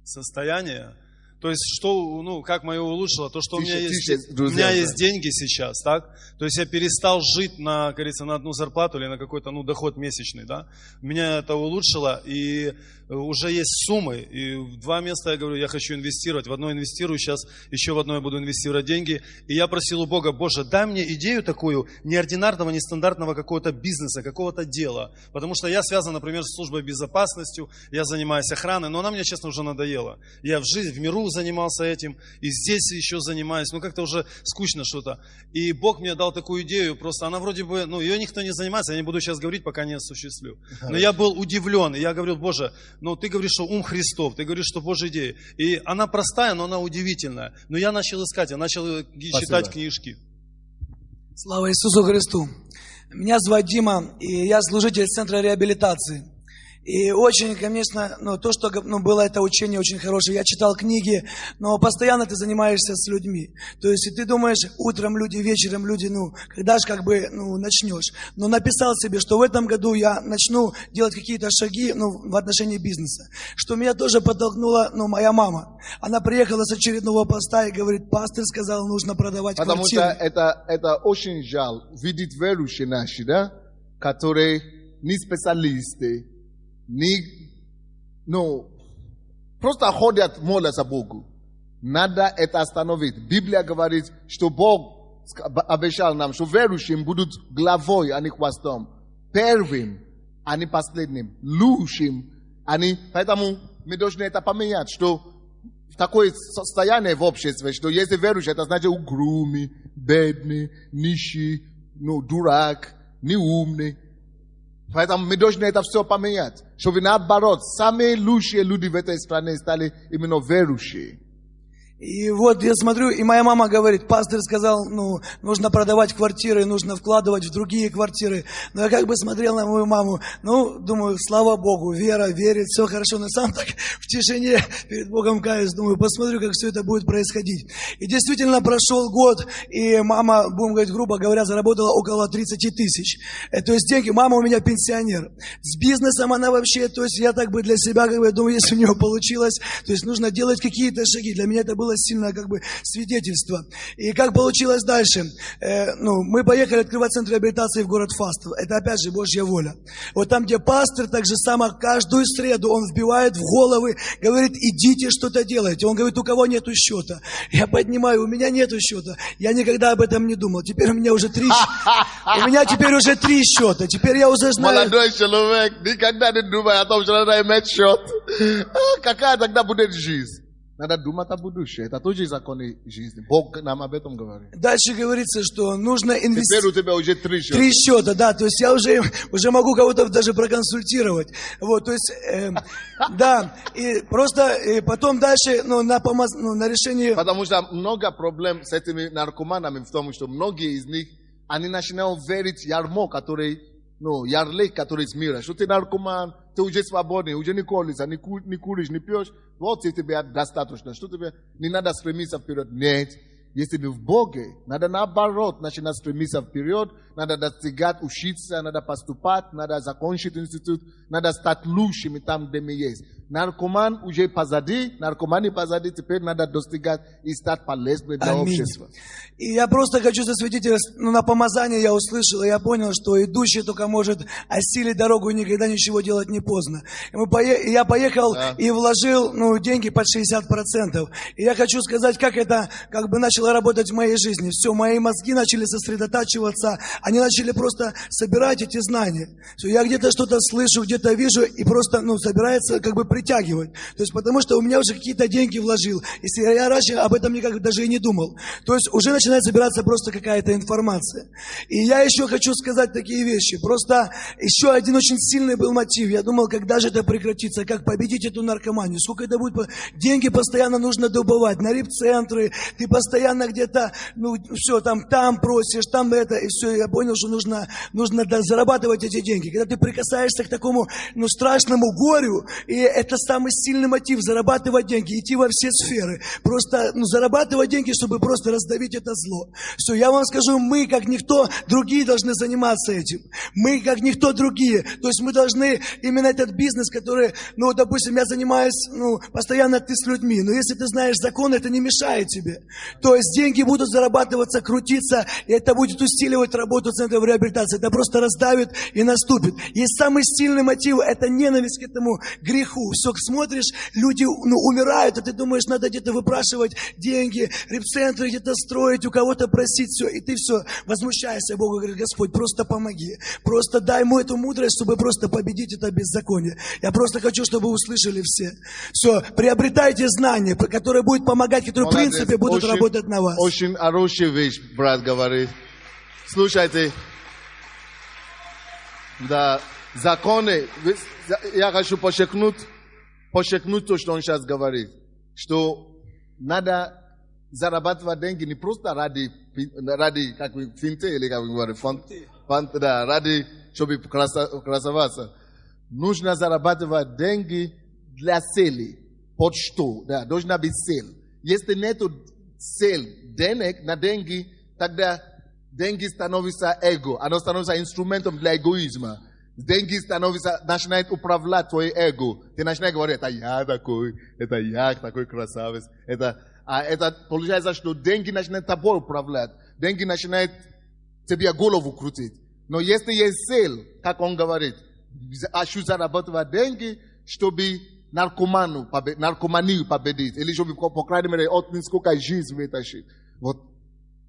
Состояние. То есть, что, ну, как мое улучшило, то, что у меня есть, друзья, у меня да. есть деньги сейчас, так? То есть я перестал жить на, как говорится, на одну зарплату или на какой-то, ну, доход месячный, да? Меня это улучшило, и уже есть суммы, и в 2 места я говорю, я хочу инвестировать, в одно инвестирую сейчас, еще в одно я буду инвестировать деньги, и я просил у Бога, Боже, дай мне идею такую, неординарного, нестандартного какого-то бизнеса, какого-то дела, потому что я связан, например, с службой безопасности, я занимаюсь охраной, но она мне, честно, уже надоела. Я в жизни, в миру занимался этим, и здесь еще занимаюсь, ну, как-то уже скучно что-то. И Бог мне дал такую идею, просто она вроде бы, ну, ее никто не занимается, я не буду сейчас говорить, пока не осуществлю. Но я был удивлен, и я говорил, Боже, ну, ты говоришь, что ум Христов, ты говоришь, что Божья идея. И она простая, но она удивительная. Но я начал искать, я начал читать книжки. Слава Иисусу Христу! Меня зовут Дима, и я служитель Центра реабилитации. И очень, конечно, ну, то, что было это учение очень хорошее. Я читал книги, но постоянно ты занимаешься с людьми. То есть, и ты думаешь, утром люди, вечером люди, ну, когда же как бы, ну, начнешь. Но написал себе, что в этом году я начну делать какие-то шаги, ну, в отношении бизнеса. Что меня тоже подтолкнула, ну, моя мама. Она приехала с очередного поста и говорит, пастор сказал, нужно продавать Потому квартиры. что это очень жаль видеть верующие наши, да, которые не специалисты, ну, просто ходят, молятся Богу. Надо это остановить. Библия говорит, что Бог обещал нам, что верующим будут главой, а не хвостом. Первым, а не последним. Лучшим, а не... Поэтому мы должны это поменять, что такое состояние в обществе, что если верующий, это значит угрюмый, бедный, нищий, ну, дурак, неумный. Поэтому мы должны это все поменять, чтобы наоборот, самые лучшие люди в этой стране стали именно верующие. И вот я смотрю, и моя мама говорит, пастор сказал, ну, нужно продавать квартиры, нужно вкладывать в другие квартиры. Но я как бы смотрел на мою маму, ну, думаю, слава Богу, вера, верит, все хорошо. Но сам так в тишине перед Богом каюсь, думаю, посмотрю, как все это будет происходить. И действительно прошел год, и мама, будем говорить грубо говоря, заработала около 30 тысяч. То есть деньги, мама у меня пенсионер. С бизнесом она вообще, то есть я так бы для себя, как бы, думаю, если у нее получилось, то есть нужно делать какие-то шаги. Для меня это было сильное как бы свидетельство. И как получилось дальше? Ну, мы поехали открывать центр реабилитации в город Фастов. Это опять же Божья воля. Вот там, где пастор, так же само каждую среду он вбивает в головы, говорит, идите что-то делайте. Он говорит, у кого нету счета? Я поднимаю, у меня нету счета. Я никогда об этом не думал. Теперь у меня уже 3 У меня теперь уже 3 счета. Теперь я уже знаю. Молодой человек, никогда не думай о том, что надо иметь счет. Какая тогда будет жизнь? надо думать о будущем. Это тоже законы жизни. Бог нам об этом говорит. Дальше говорится, что нужно Теперь у инвестировать. тебя уже 3 счета. 3 счета, да, то есть я уже могу кого-то даже проконсультировать. Вот, то есть, да, и просто потом дальше, на решение... Потому что много проблем с этими наркоманами в том, что многие из них, они начинают верить ярмо, который, ярлык, который из мира. Что ты наркоман, ты уже свободный, уже не колешься, не куришь, не пьешь. Вот и тебе достаточно. Что тебе не надо стремиться вперед? Нет. Если ты в Боге, надо наоборот начинать стремиться вперед, надо достигать, учиться, надо поступать, надо закончить институт, надо стать лучшими там, где мы есть. Наркоман уже позади, наркоманы позади, теперь надо достигать и стать полезным для Аминь. общества. И я просто хочу засветить, на помазание я услышал, и я понял, что идущий только может осилить дорогу, и никогда ничего делать не поздно. И я поехал и вложил деньги под 60%. И я хочу сказать, как это начало работать в моей жизни. Все, мои мозги начали сосредотачиваться, они начали просто собирать эти знания. Все, я где-то что-то слышу, где-то вижу, и просто собирается притягивать. То есть потому что у меня уже какие-то деньги вложил. Если я раньше об этом никак даже и не думал. То есть уже начинает собираться просто какая-то информация. И я еще хочу сказать такие вещи. Просто еще один очень сильный был мотив. Я думал, когда же это прекратится, как победить эту наркоманию. Сколько это будет. Деньги постоянно нужно добывать. На репцентры. Ты постоянно где-то, все, там просишь, там это. И все, я понял, что нужно зарабатывать эти деньги. Когда ты прикасаешься к такому, страшному горю, и это самый сильный мотив, зарабатывать деньги, идти во все сферы. Просто зарабатывать деньги, чтобы просто раздавить это зло. Все, я вам скажу, мы, как никто, другие должны заниматься этим. Мы, как никто, другие. То есть мы должны именно этот бизнес, который, допустим, я занимаюсь, постоянно ты с людьми. Но если ты знаешь закон, это не мешает тебе. То есть деньги будут зарабатываться, крутиться, и это будет усиливать работу центров реабилитации. Это просто раздавит и наступит. Есть самый сильный мотив, это ненависть к этому греху. Все, смотришь, люди умирают, а ты думаешь, надо где-то выпрашивать деньги, репцентры где-то строить, у кого-то просить, все. И ты все, возмущаешься Богу, говоришь, Господь, просто помоги. Просто дай ему эту мудрость, чтобы просто победить это беззаконие. Я просто хочу, чтобы вы услышали все. Все, приобретайте знания, которые будут помогать, которые в принципе будут работать на вас. Очень хорошая вещь, брат говорит. Слушайте, да, законы, я хочу подчеркнуть то, что он сейчас говорит, что надо зарабатывать деньги не просто ради как вы, финты, или как вы говорите, ради, чтобы красоваться. Нужно зарабатывать деньги для цели. Под что? Да, должна быть цель. Если нету цель денег на деньги, тогда деньги становятся эго, оно становится инструментом для эгоизма. Деньги начинают управлять твое эго. Ты начинаешь говорить, это я такой красавец. Это получается, что деньги начинают тобой управлять. Деньги начинают тебе голову крутить. Но если есть цель, как он говорит, хочу зарабатывать деньги, чтобы наркоманию победить. Или чтобы, по крайней мере, сколько жизнь вытащить. Вот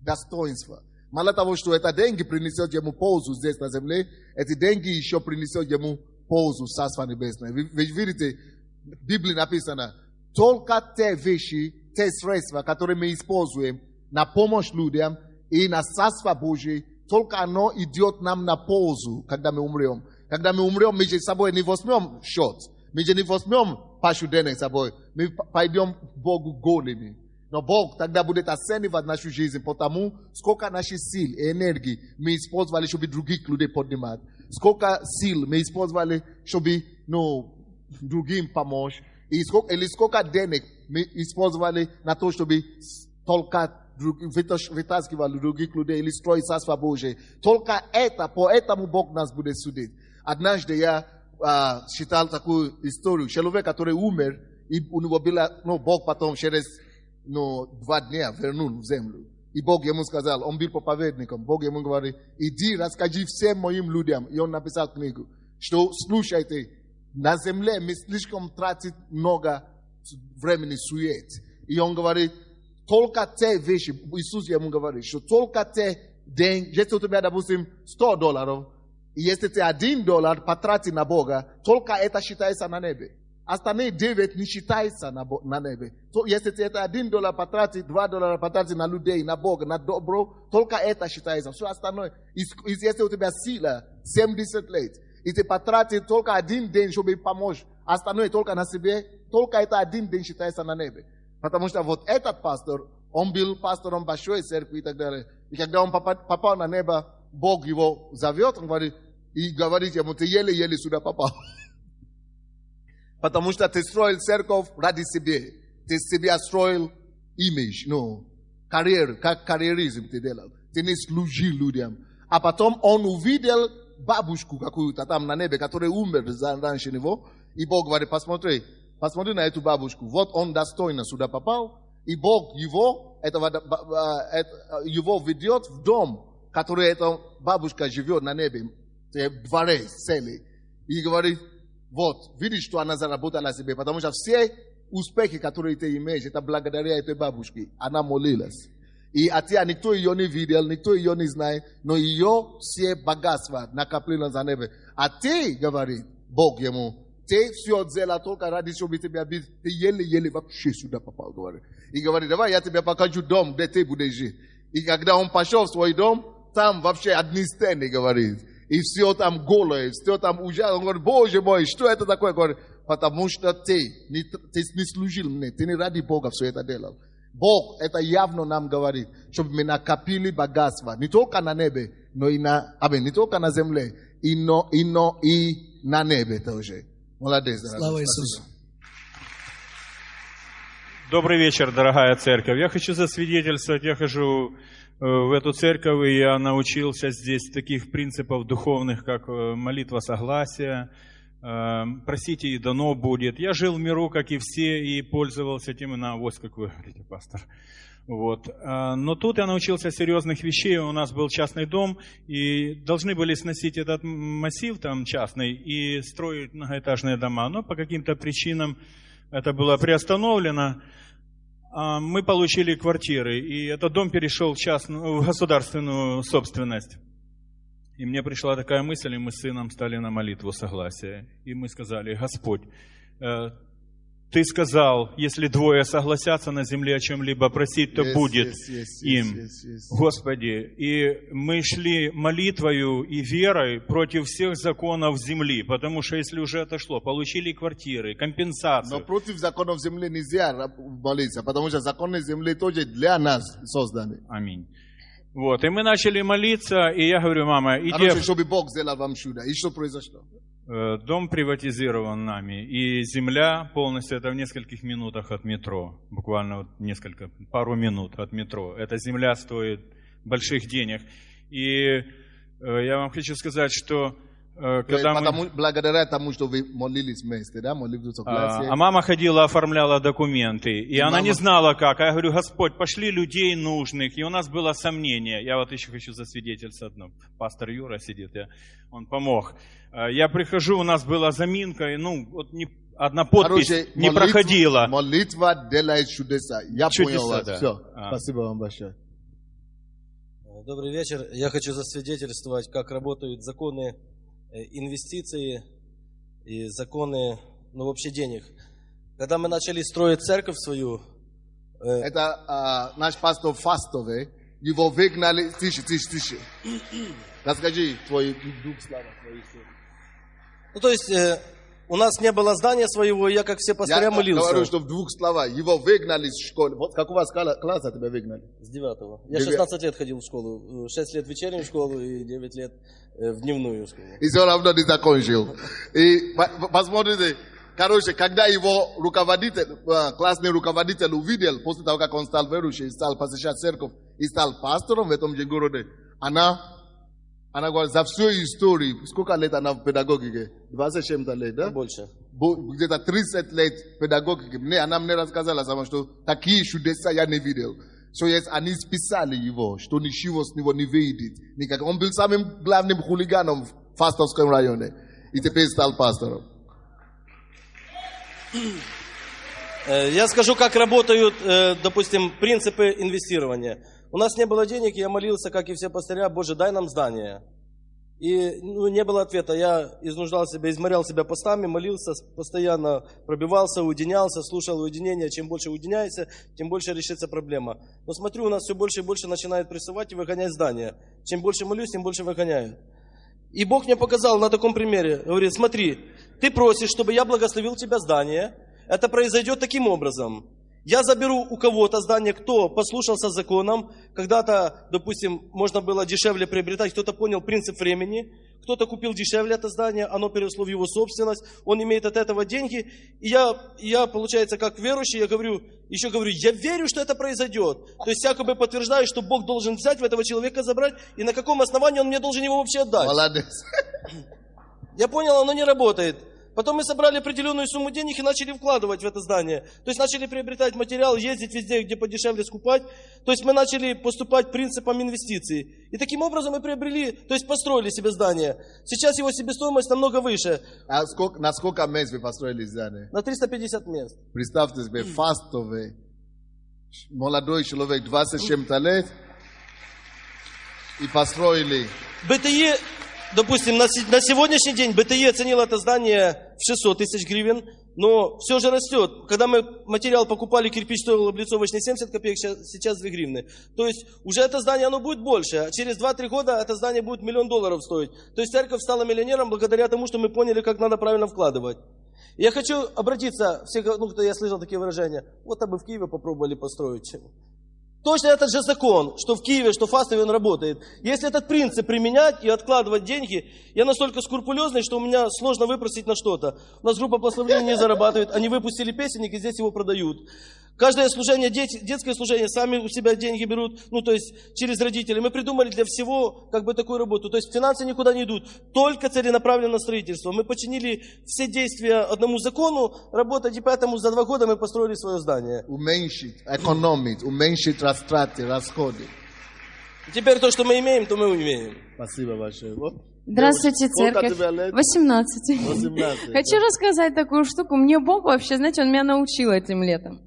достоинство. Мало того, что это деньги принесет ему пользу здесь на земле, эти деньги еще принесет ему пользу в Царство Небесное. Вы видите, в Библии написано, только те вещи, те средства, которые мы используем на помощь людям и на Царство Божие, только оно идет нам на пользу, когда мы умрем. Когда мы умрем, мы же с собой не возьмем счет, мы же не возьмем пачку денег с собой, мы пойдем к Богу голыми. Но Бог тогда будет оценивать нашу жизнь, потому сколько наших сил и энергии мы использовали, чтобы других людей поднимать. Сколько сил мы использовали, чтобы другим помочь. Или сколько денег мы использовали на то, чтобы только вытаскивали других людей или строить Царство Божие. Только это, поэтому Бог нас будет судить. Однажды я читал такую историю. Человек, который умер, и у него было, Бог потом через 2 дня вернул в землю. И Бог ему сказал, он был проповедником, Бог ему говорит, иди, расскажи всем моим людям. И он написал книгу, что, слушайте, на земле мы слишком тратим много времени сует. И он говорит, только те вещи, Иисус ему говорит, что только те деньги, если у тебя, допустим, $100, и если ты $1 потратить на Бога, только это считается на небе. остальные 9 не считаются на небе. То, если это $1 потратить, $2 потратить на людей, на Бога, на добро, только это считается. Все остальное, если у тебя сила 70 лет, и ты потратишь только один день, чтобы помочь, остальное только на себе, только это один день считается на небе. Потому что вот этот пастор, он был пастором большой церкви и так далее. И когда он попал на небо, Бог его зовет, он говорит ему, ты еле-еле сюда попал. Потому что ты строил церковь ради себя. Ты себя строил имидж, карьеру, как карьеризм ты делал. Ты не служил людям. А потом он увидел бабушку какую-то там на небе, которая умер раньше него. И Бог говорит, посмотри на эту бабушку. Вот он достойно сюда попал. И Бог его ведет в дом, который эта бабушка живет на небе, в дворе целый. И говорит, вот, видишь, что она заработала себе, потому что все успехи, которые ты имеешь, это благодаря этой бабушке. Она молилась. И никто ее не видел, никто ее не знает, но ее все богатства накопилось за небе. А ты, говорит Бог ему, ты все сделал только ради, чтобы тебя бить. Ты еле-еле вообще сюда попал, говорит. И говорит, давай я тебе покажу дом, где ты будешь жить. И когда он пошел в свой дом, там вообще одни стены, говорит. И все там голое, все там ужасно. Он говорит, Боже мой, что это такое? Говорит, потому что ты не служил мне, ты не ради Бога все это делал. Бог это явно нам говорит, чтобы мы накопили богатство. Не только на небе, но и не только на земле, и на небе тоже. Молодец. Слава Иисусу. Добрый вечер, дорогая церковь. Я хочу засвидетельствовать, я хожу в эту церковь, и я научился здесь таких принципов духовных, как молитва согласия, просите, и дано будет. Я жил в миру, как и все, и пользовался тем, вот как вы говорите, пастор. Вот. Но тут я научился серьезных вещей. У нас был частный дом, и должны были сносить этот массив там частный и строить многоэтажные дома. Но по каким-то причинам это было приостановлено. Мы получили квартиры, и этот дом перешел в государственную собственность. И мне пришла такая мысль, и мы с сыном стали на молитву согласия. И мы сказали, Господь, Ты сказал, если двое согласятся на земле о чем-либо просить, то будет им. Господи, и мы шли молитвою и верой против всех законов земли, потому что если уже отошло, получили квартиры, компенсацию. Но против законов земли нельзя молиться, потому что законы земли тоже для нас созданы. Аминь. Вот, и мы начали молиться, и я говорю, мама, иди... Короче, чтобы Бог сделал вам чудо. И что произошло? Дом приватизирован нами, и земля полностью, это в нескольких минутах от метро, буквально пару минут от метро. Эта земля стоит больших денег. И я вам хочу сказать, что когда благодаря тому, что вы молились вместе, да, молитву согласия. А мама ходила, оформляла документы, и она не знала как. А я говорю, Господь, пошли людей нужных, и у нас было сомнение. Я вот еще хочу засвидетельствовать одно. Пастор Юра сидит, он помог. Я прихожу, у нас была заминка, и одна подпись не проходила. Молитва делает чудеса. Я понял вас. Да. Все. Спасибо вам большое. Добрый вечер. Я хочу засвидетельствовать, как работают законы инвестиции и законы, вообще денег. Когда мы начали строить церковь свою... Это наш пастор Фастовый, его выгнали... Тише. Расскажи твой дух слава. То есть, у нас не было здания своего, и я, как все пастыря, молился. Я говорю, что в двух словах. Его выгнали из школы. Вот с какого класса тебя выгнали? С 9-го. Я 16 лет ходил в школу. 6 лет в вечернюю школу и 9 лет в дневную школу. И все равно не закончил. И посмотрите, когда его классный руководитель увидел, после того, как он стал верующим, стал посещать церковь и стал пастором в этом же городе, она говорит, за всю историю, сколько лет она в педагогике? 20 чем-то лет, да? Больше. Где-то 30 лет в педагогике. Она мне рассказала сама, что такие чудеса я не видел. So, они списали его, что ничего с него не выйдет. Он был самым главным хулиганом в Фастовском районе. И теперь стал пастором. Я скажу, как работают, допустим, принципы инвестирования. У нас не было денег, я молился, как и все пастыря, Боже, дай нам здание. И не было ответа. Я изнуждал себя, изморял себя постами, молился, постоянно пробивался, уединялся, слушал уединение. Чем больше уединяешься, тем больше решится проблема. Но смотрю, у нас все больше и больше начинает прессовать и выгонять здание. Чем больше молюсь, тем больше выгоняют. И Бог мне показал на таком примере. Говорит, смотри, ты просишь, чтобы я благословил тебя здание. Это произойдет таким образом. Я заберу у кого-то здание, кто послушался законам. Когда-то, допустим, можно было дешевле приобретать, кто-то понял принцип времени, кто-то купил дешевле это здание, оно перешло в его собственность, он имеет от этого деньги. И я получается, как верующий, я говорю, я верю, что это произойдет. То есть якобы подтверждаю, что Бог должен взять в этого человека, забрать, и на каком основании он мне должен его вообще отдать. Молодец. Я понял, оно не работает. Потом мы собрали определенную сумму денег и начали вкладывать в это здание. То есть начали приобретать материал, ездить везде, где подешевле скупать. То есть мы начали поступать принципом инвестиций. И таким образом мы приобрели, то есть построили себе здание. Сейчас его себестоимость намного выше. А на сколько мест вы построили здание? На 350 мест. Представьте себе, фастовый, молодой человек, 20 с чем-то лет, и построили. БТЕ, допустим, на сегодняшний день БТЕ оценил это здание в 600 тысяч гривен, но все же растет. Когда мы материал покупали, кирпич стоил облицовочный 70 копеек, сейчас 2 гривны. То есть уже это здание, оно будет больше. А через 2-3 года это здание будет $1 миллион стоить. То есть церковь стала миллионером благодаря тому, что мы поняли, как надо правильно вкладывать. И я хочу обратиться, кто я слышал такие выражения, вот бы в Киеве попробовали построить. Точно этот же закон, что в Киеве, что в Фастове он работает. Если этот принцип применять и откладывать деньги, я настолько скрупулезный, что у меня сложно выпросить на что-то. У нас группа прославления не зарабатывает, они выпустили песенник и здесь его продают. Каждое служение, детское служение, сами у себя деньги берут, то есть через родителей. Мы придумали для всего такую работу. То есть финансы никуда не идут, только целенаправленно строительство. Мы подчинили все действия одному закону, работать, и поэтому за 2 года мы построили свое здание. Уменьшить, экономить, уменьшить растраты, расходы. Теперь то, что мы имеем, то мы имеем. Спасибо большое. Здравствуйте, церковь. 18. Хочу рассказать такую штуку. Мне Бог вообще, знаете, Он меня научил этим летом.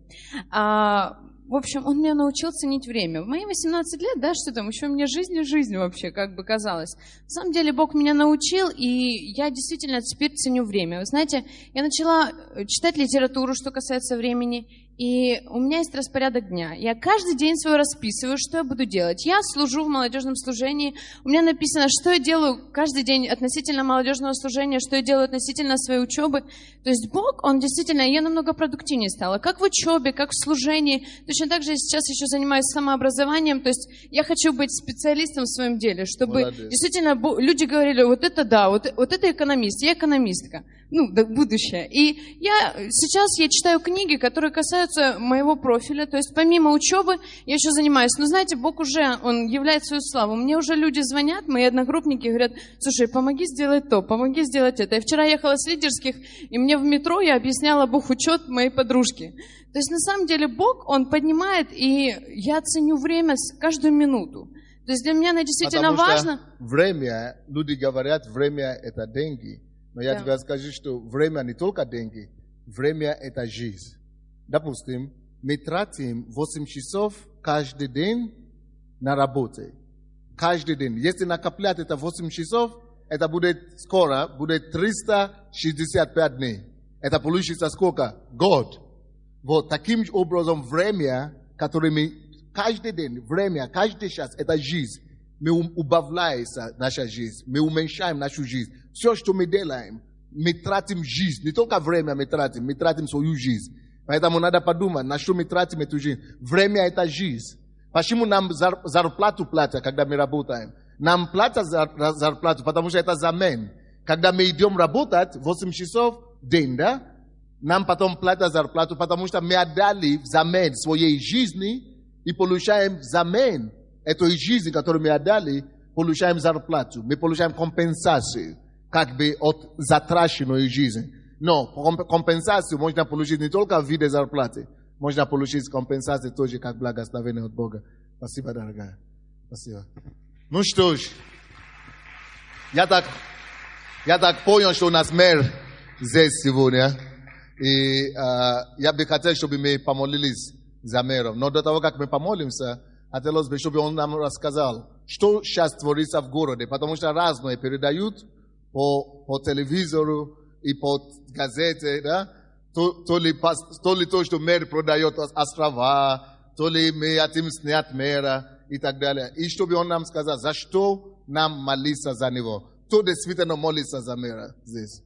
В общем, Он меня научил ценить время. В мои 18 лет, что там, еще мне жизнь вообще, как бы казалось. На самом деле Бог меня научил, и я действительно теперь ценю время. Вы знаете, я начала читать литературу, что касается времени, и у меня есть распорядок дня. Я каждый день свой расписываю, что я буду делать. Я служу в молодежном служении. У меня написано, что я делаю каждый день относительно молодежного служения, что я делаю относительно своей учебы. То есть Бог, Он действительно, я намного продуктивнее стала. Как в учебе, как в служении. Точно так же я сейчас еще занимаюсь самообразованием. То есть я хочу быть специалистом в своем деле, чтобы действительно люди говорили, вот это да, вот это экономист, я экономистка. Будущее. И сейчас я читаю книги, которые касаются моего профиля, то есть помимо учебы я еще занимаюсь. Но знаете, Бог Он являет свою славу. Мне уже люди звонят, мои одногруппники говорят, слушай, помоги сделать то, помоги сделать это. Я вчера ехала с лидерских, и мне в метро я объясняла бухучет моей подружке. То есть на самом деле Бог, Он поднимает, и я ценю время каждую минуту. То есть для меня это действительно важно. Время, люди говорят, время это деньги. Но я тебе скажу, что время не только деньги, время это жизнь. Допустим, мы тратим 8 часов каждый день на работе. Каждый день. Если накоплять это 8 часов, это будет скоро, будет 365 дней. Это получится сколько? Год. Вот таким образом время, которое мы каждый день, время, каждый час, это жизнь. Мы убавляется наша жизнь, мы уменьшаем нашу жизнь. Все, что мы делаем, мы тратим жизнь. Не только время мы тратим свою жизнь. Поэтому надо подумать, на что мы тратим эту жизнь. Время – это жизнь. Почему нам зарплату платят, когда мы работаем? Нам платят зарплату, потому что это замен. Когда мы идем работать, 8 часов в день, нам потом платят зарплату, потому что мы отдали взамен своей жизни и получаем взамен этой жизни, которую мы отдали, получаем зарплату. Мы получаем компенсацию, как бы от затраченной жизни. Но компенсацию можно получить не только в виде зарплаты, можно получить компенсацию тоже как благословение от Бога. Спасибо, дорогая. Спасибо. Ну что ж, я так понял, что у нас мэр здесь сегодня. И я бы хотел, чтобы мы помолились за мэром. Но до того, как мы помолимся, хотелось бы, чтобы он нам рассказал, что сейчас творится в городе, потому что разные передают по телевизору и по газете, да? То ли то, что мэр продает острова, то ли мы хотим снять мэра и так далее. И чтобы он нам сказал, за что нам молиться за него. Кто действительно молится за мэра здесь?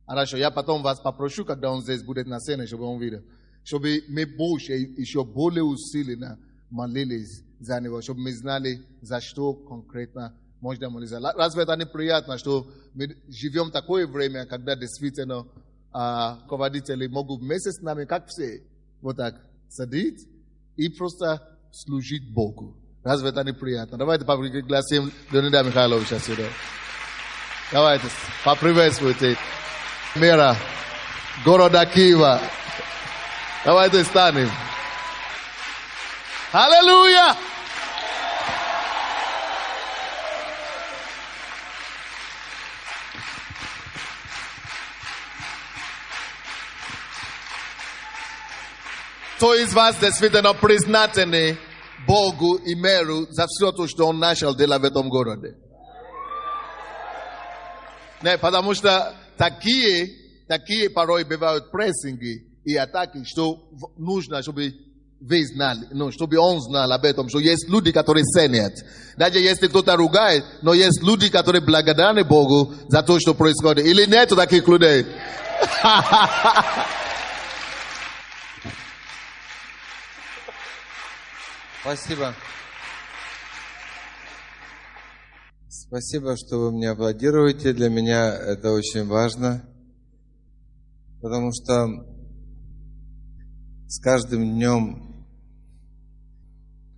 Хорошо, я потом вас попрошу, когда он здесь будет на сцене, чтобы он видел. Чтобы мы больше, еще более усиленно молились за него, чтобы мы знали, за что конкретно можно молиться. Разве это неприятно, что мы живем в такое время, когда действительно руководители могут вместе с нами, как все, вот так сидеть и просто служить Богу. Разве это неприятно? Давайте пригласим Леонида Михайловича сюда. Давайте поприветствуйте мэра города Киева. Давайте станем. Аллилуйя! Кто из вас действительно признательны Богу и мэру за все то, что он начал делать в этом городе? Не, потому что такие порой бывают прессинги и атаки, что нужно, чтобы вы знали, чтобы он знал об этом, что есть люди, которые ценят. Даже если кто-то ругает, но есть люди, которые благодарны Богу за то, что происходит. Или нет таких людей? Спасибо. Спасибо, что вы мне аплодируете. Для меня это очень важно, потому что с каждым днем,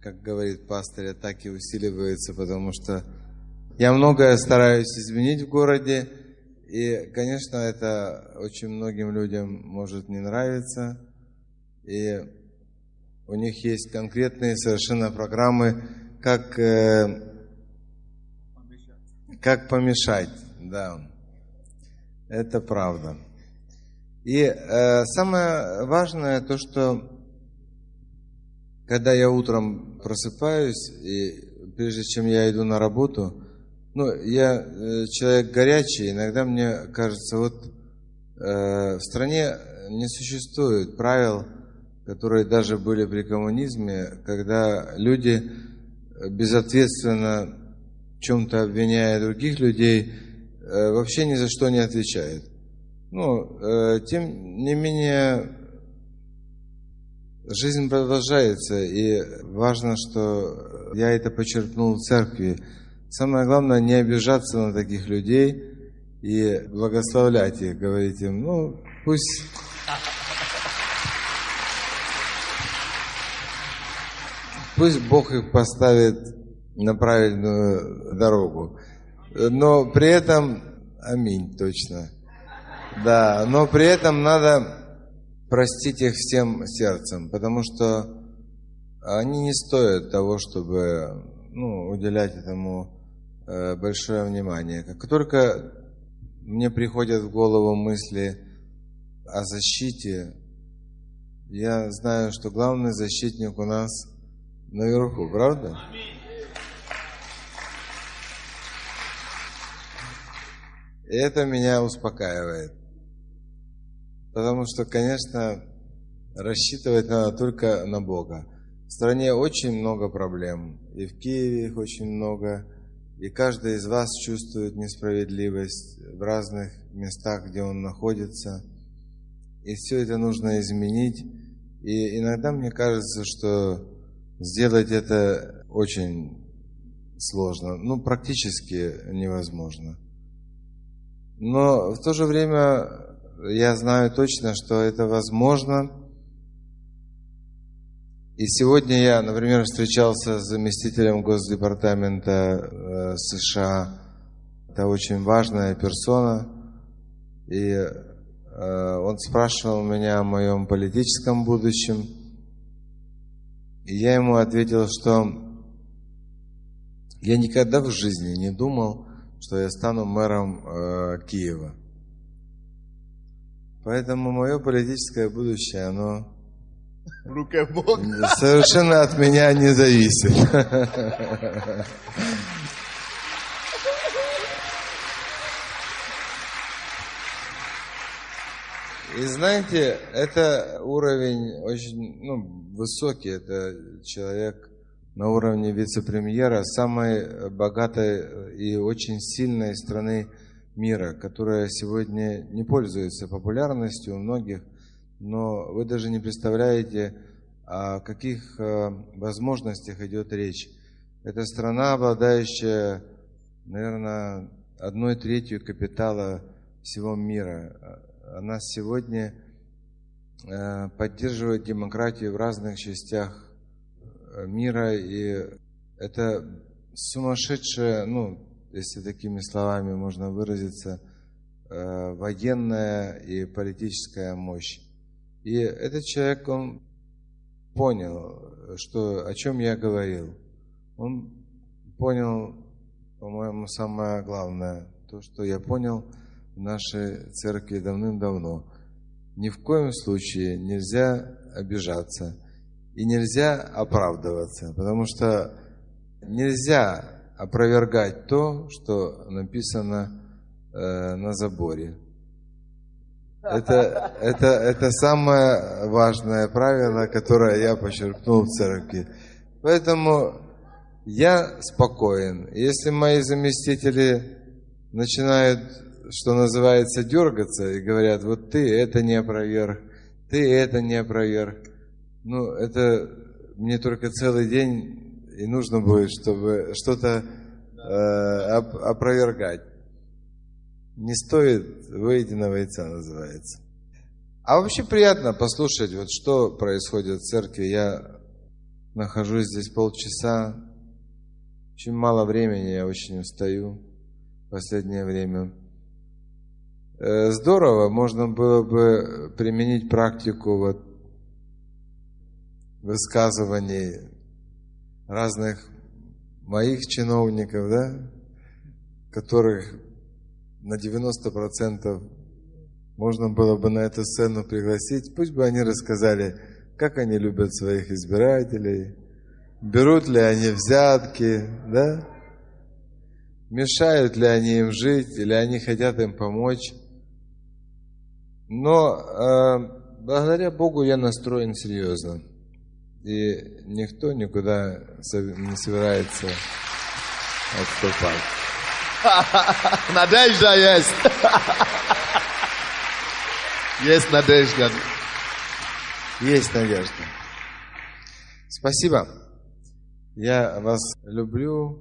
как говорит пастор, атаки усиливаются, потому что я многое стараюсь изменить в городе, и, конечно, это очень многим людям может не нравиться, и у них есть конкретные совершенно программы, как помешать, да, это правда. И самое важное то, что когда я утром просыпаюсь, и прежде чем я иду на работу, я человек горячий, иногда мне кажется, вот в стране не существует правил, которые даже были при коммунизме, когда люди безответственно в чем-то обвиняя других людей, вообще ни за что не отвечают. Тем не менее, жизнь продолжается, и важно, что я это почерпнул в церкви. Самое главное, не обижаться на таких людей и благословлять их, говорить им, пусть... Пусть Бог их поставит на правильную дорогу. Но при этом, аминь, точно. Да, но при этом надо простить их всем сердцем, потому что они не стоят того, чтобы уделять этому большое внимание. Как только мне приходят в голову мысли о защите, я знаю, что главный защитник у нас наверху, правда? И это меня успокаивает. Потому что, конечно, рассчитывать надо только на Бога. В стране очень много проблем. И в Киеве их очень много. И каждый из вас чувствует несправедливость в разных местах, где он находится. И все это нужно изменить. И иногда мне кажется, что сделать это очень сложно. Практически невозможно. Но в то же время я знаю точно, что это возможно. И сегодня я, например, встречался с заместителем Госдепартамента США. Это очень важная персона. И он спрашивал меня о моем политическом будущем. И я ему ответил, что я никогда в жизни не думал, что я стану мэром Киева. Поэтому мое политическое будущее, оно В руке Бога. Совершенно от меня не зависит. И знаете, это уровень очень высокий. Это человек на уровне вице-премьера самой богатой и очень сильной страны мира, которая сегодня не пользуется популярностью у многих, но вы даже не представляете, о каких возможностях идет речь. Это страна, обладающая, наверное, 1/3 капитала всего мира. Она сегодня поддерживает демократию в разных частях мира, и это сумасшедшая, если такими словами можно выразиться, военная и политическая мощь. И этот человек, он понял, о чем я говорил. Он понял, по-моему, самое главное, то, что я понял в нашей церкви давным-давно. Ни в коем случае нельзя обижаться и нельзя оправдываться, потому что нельзя опровергать то, что написано на заборе. Это самое важное правило, которое я почерпнул в церкви. Поэтому я спокоен. Если мои заместители начинают, что называется, дергаться и говорят: вот ты это не опроверг, ты это не опроверг, это мне только целый день и нужно будет, чтобы что-то опровергать. Не стоит выеденного яйца, называется. А вообще приятно послушать, что происходит в церкви. Я нахожусь здесь полчаса. Очень мало времени, я очень устаю в последнее время. Здорово, можно было бы применить практику высказываний разных моих чиновников, которых на 90% можно было бы на эту сцену пригласить. Пусть бы они рассказали, как они любят своих избирателей, берут ли они взятки, мешают ли они им жить, или они хотят им помочь. Но благодаря Богу я настроен серьезно. И никто никуда не собирается отступать. Надежда есть. Есть надежда. Есть надежда. Спасибо. Я вас люблю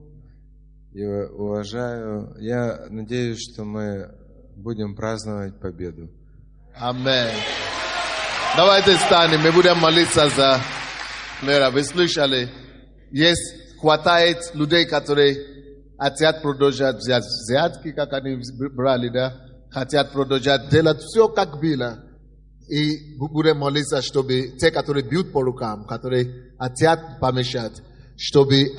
и уважаю. Я надеюсь, что мы будем праздновать победу. Аминь. Давайте встанем, мы будем молиться за мэра. Вы слышали? Хватает людей, которые хотят продолжать взять взятки, как они брали, хотят продолжать делать все, как было. И будем молиться, чтобы те, которые бьют по рукам, которые хотят помешать, чтобы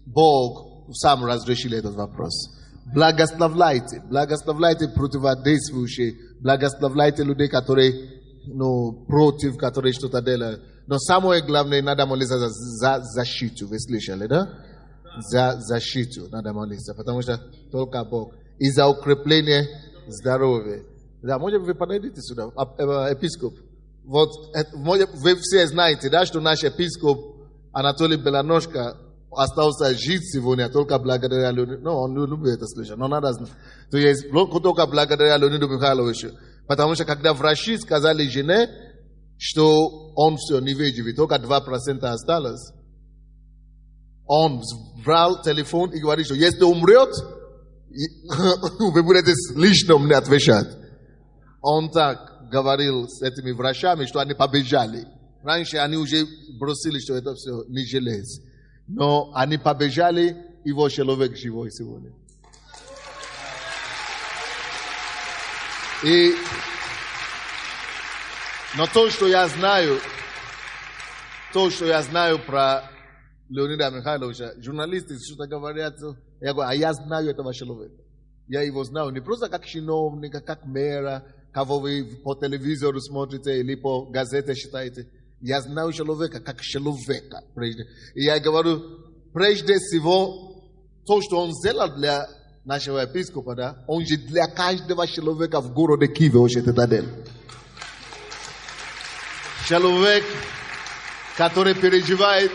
Бог сам разрешил этот вопрос. Благословляйте противодействующие, благословляйте людей, которые против, которые что-то делают. Но самое главное, надо молиться за защиту. Вы слышали, За защиту надо молиться, потому что только Бог. И за укрепление здоровья. Может, вы подойдите сюда, епископ. Вы все знаете, что наш епископ Анатолий Белоножко остался жить сегодня только благодаря Леониду. Он любит это слышать, но надо знать. То есть только благодаря Леониду Михайловичу. Потому что когда врачи сказали жене, что он все не выживет, только 2% осталось. Он брал телефон и говорит, что если умрет, вы будете лично мне отвечать. Он так говорил с этими врачами, что они побежали. Раньше они уже бросили, что это все не желез. Но они побежали, и его человек живой сегодня. Но то, что я знаю про Леонида Михайловича, журналисты что-то говорят, я говорю, а я знаю этого человека. Я его знаю не просто как чиновника, как мэра, кого вы по телевизору смотрите или по газете читаете. Я знаю человека как человека прежде. И я говорю, прежде всего, то, что он сделал для нашего епископа, да, он же для каждого человека в городе Киеве уже это делал. Человек, который переживает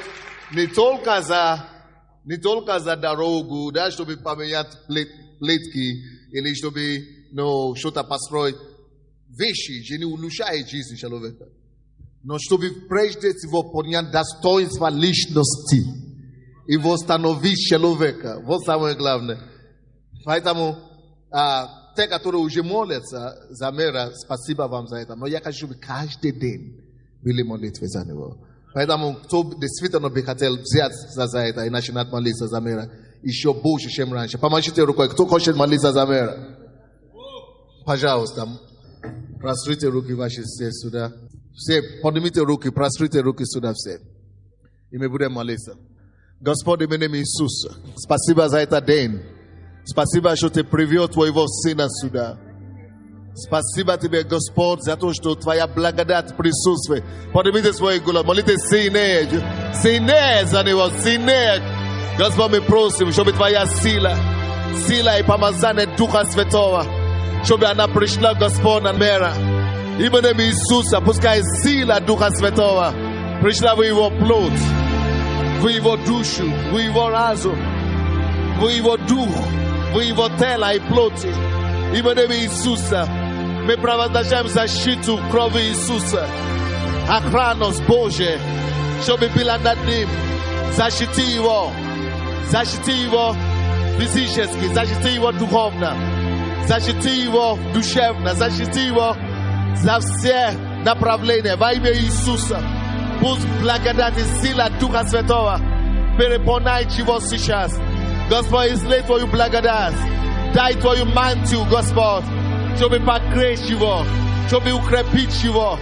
не только за дорогу, да, чтобы поменять плитки, или чтобы что-то построить. Вещи же не улучшают жизнь человека. Но чтобы прежде всего поднять достоинство личности и восстановить человека. Вот самое главное. Поэтому те, которые уже молятся за мира, спасибо вам за это. Но я хочу, чтобы каждый день были молитвы за него. Поэтому кто действительно бы хотел взяться за это и начинать молиться за мира еще больше, чем раньше. Помашите рукой. Кто хочет молиться за мира? Пожалуйста. Прострите руки ваши все сюда. Все, поднимите руки, прострите руки сюда все. И мы будем молиться. Господь, именем Иисуса, спасибо за этот день. Спасибо, что ты привел твоего сына сюда. Спасибо тебе, Господь, за то, что твоя благодать присутствует. Поднимите свои головы, молитесь сильнее. Сильнее за него, сильнее. Господь, мы просим, чтобы твоя сила и помазание Духа Святого, чтобы она пришла, Господь, на мир. Именем Иисуса, пускай сила Духа Святого пришла в его плоть, в его душу, в его разум, в его дух, в его тело и плоти. Именем Иисуса мы провозглашаем защиту крови Иисуса, охрану Божию, чтобы была над ним. Защити его физически, защити его духовно, защити его душевно, защити его за все направления во имя Иисуса. Пусть благодать и сила Духа Святого переполняет его сейчас. Господь, излей твою благодать, дай твою мантию, Господь, чтобы покрыть его, чтобы укрепить его,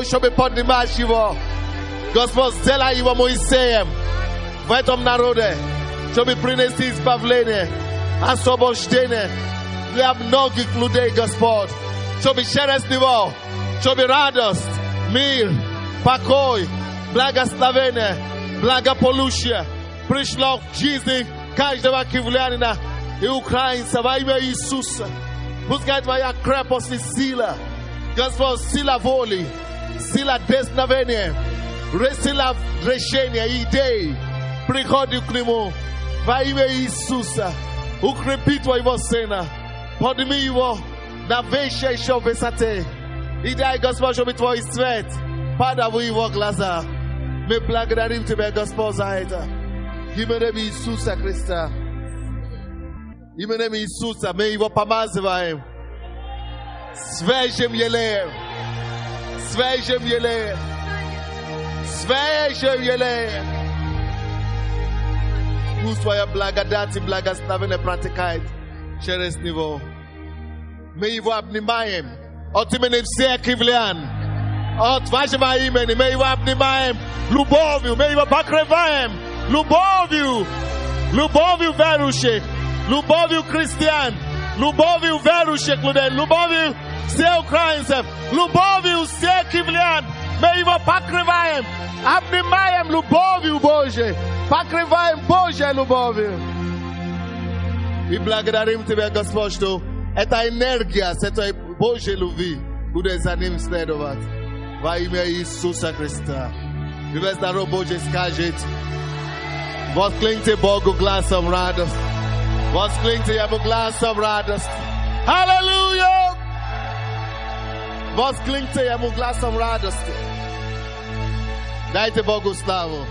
чтобы поднимать его. Господь, сделай его Моисеем в этом народе, чтобы принести избавление, освобождение для многих людей, Господь, чтобы через него, чтобы радость, мир, покой, благословение, благополучие пришло в жизнь каждого киевлянина и украинца во имя Иисуса. Пускай твоя крепость и сила, Господь, сила воли, сила дерзновения, сила решения, идей приходит к нему во имя Иисуса. Укрепи твоего сына, подними его на высшей высоте. И дай, Господь, чтобы твой свет падал в его глаза. Мы благодарим тебя, Господь, за это. Именем Иисуса Христа. Именем Иисуса мы его помазываем свежим елеем. Свежим елеем. Свежим елеем. Пусть твоя благодать и благословение протекает через него. Мы его обнимаем от имени всех киевлян, от вашего имени. Мы его обнимаем любовью, мы его покрываем любовью, любовью верующих, любовью христиан, любовью верующих людей, любовью всех украинцев, любовью всех киевлян. Мы его покрываем, обнимаем любовью Божией, покрываем Божьей любовью. И благодарим тебя, Господь, что эта энергия с этой Божьей любви будет за ним следовать. Во имя Иисуса Христа. И весь народ Божий скажет: воскликните Богу гласом радости. Воскликните Ему гласом радости. Аллилуйя! Воскликните Ему гласом радости. Дайте Богу славу.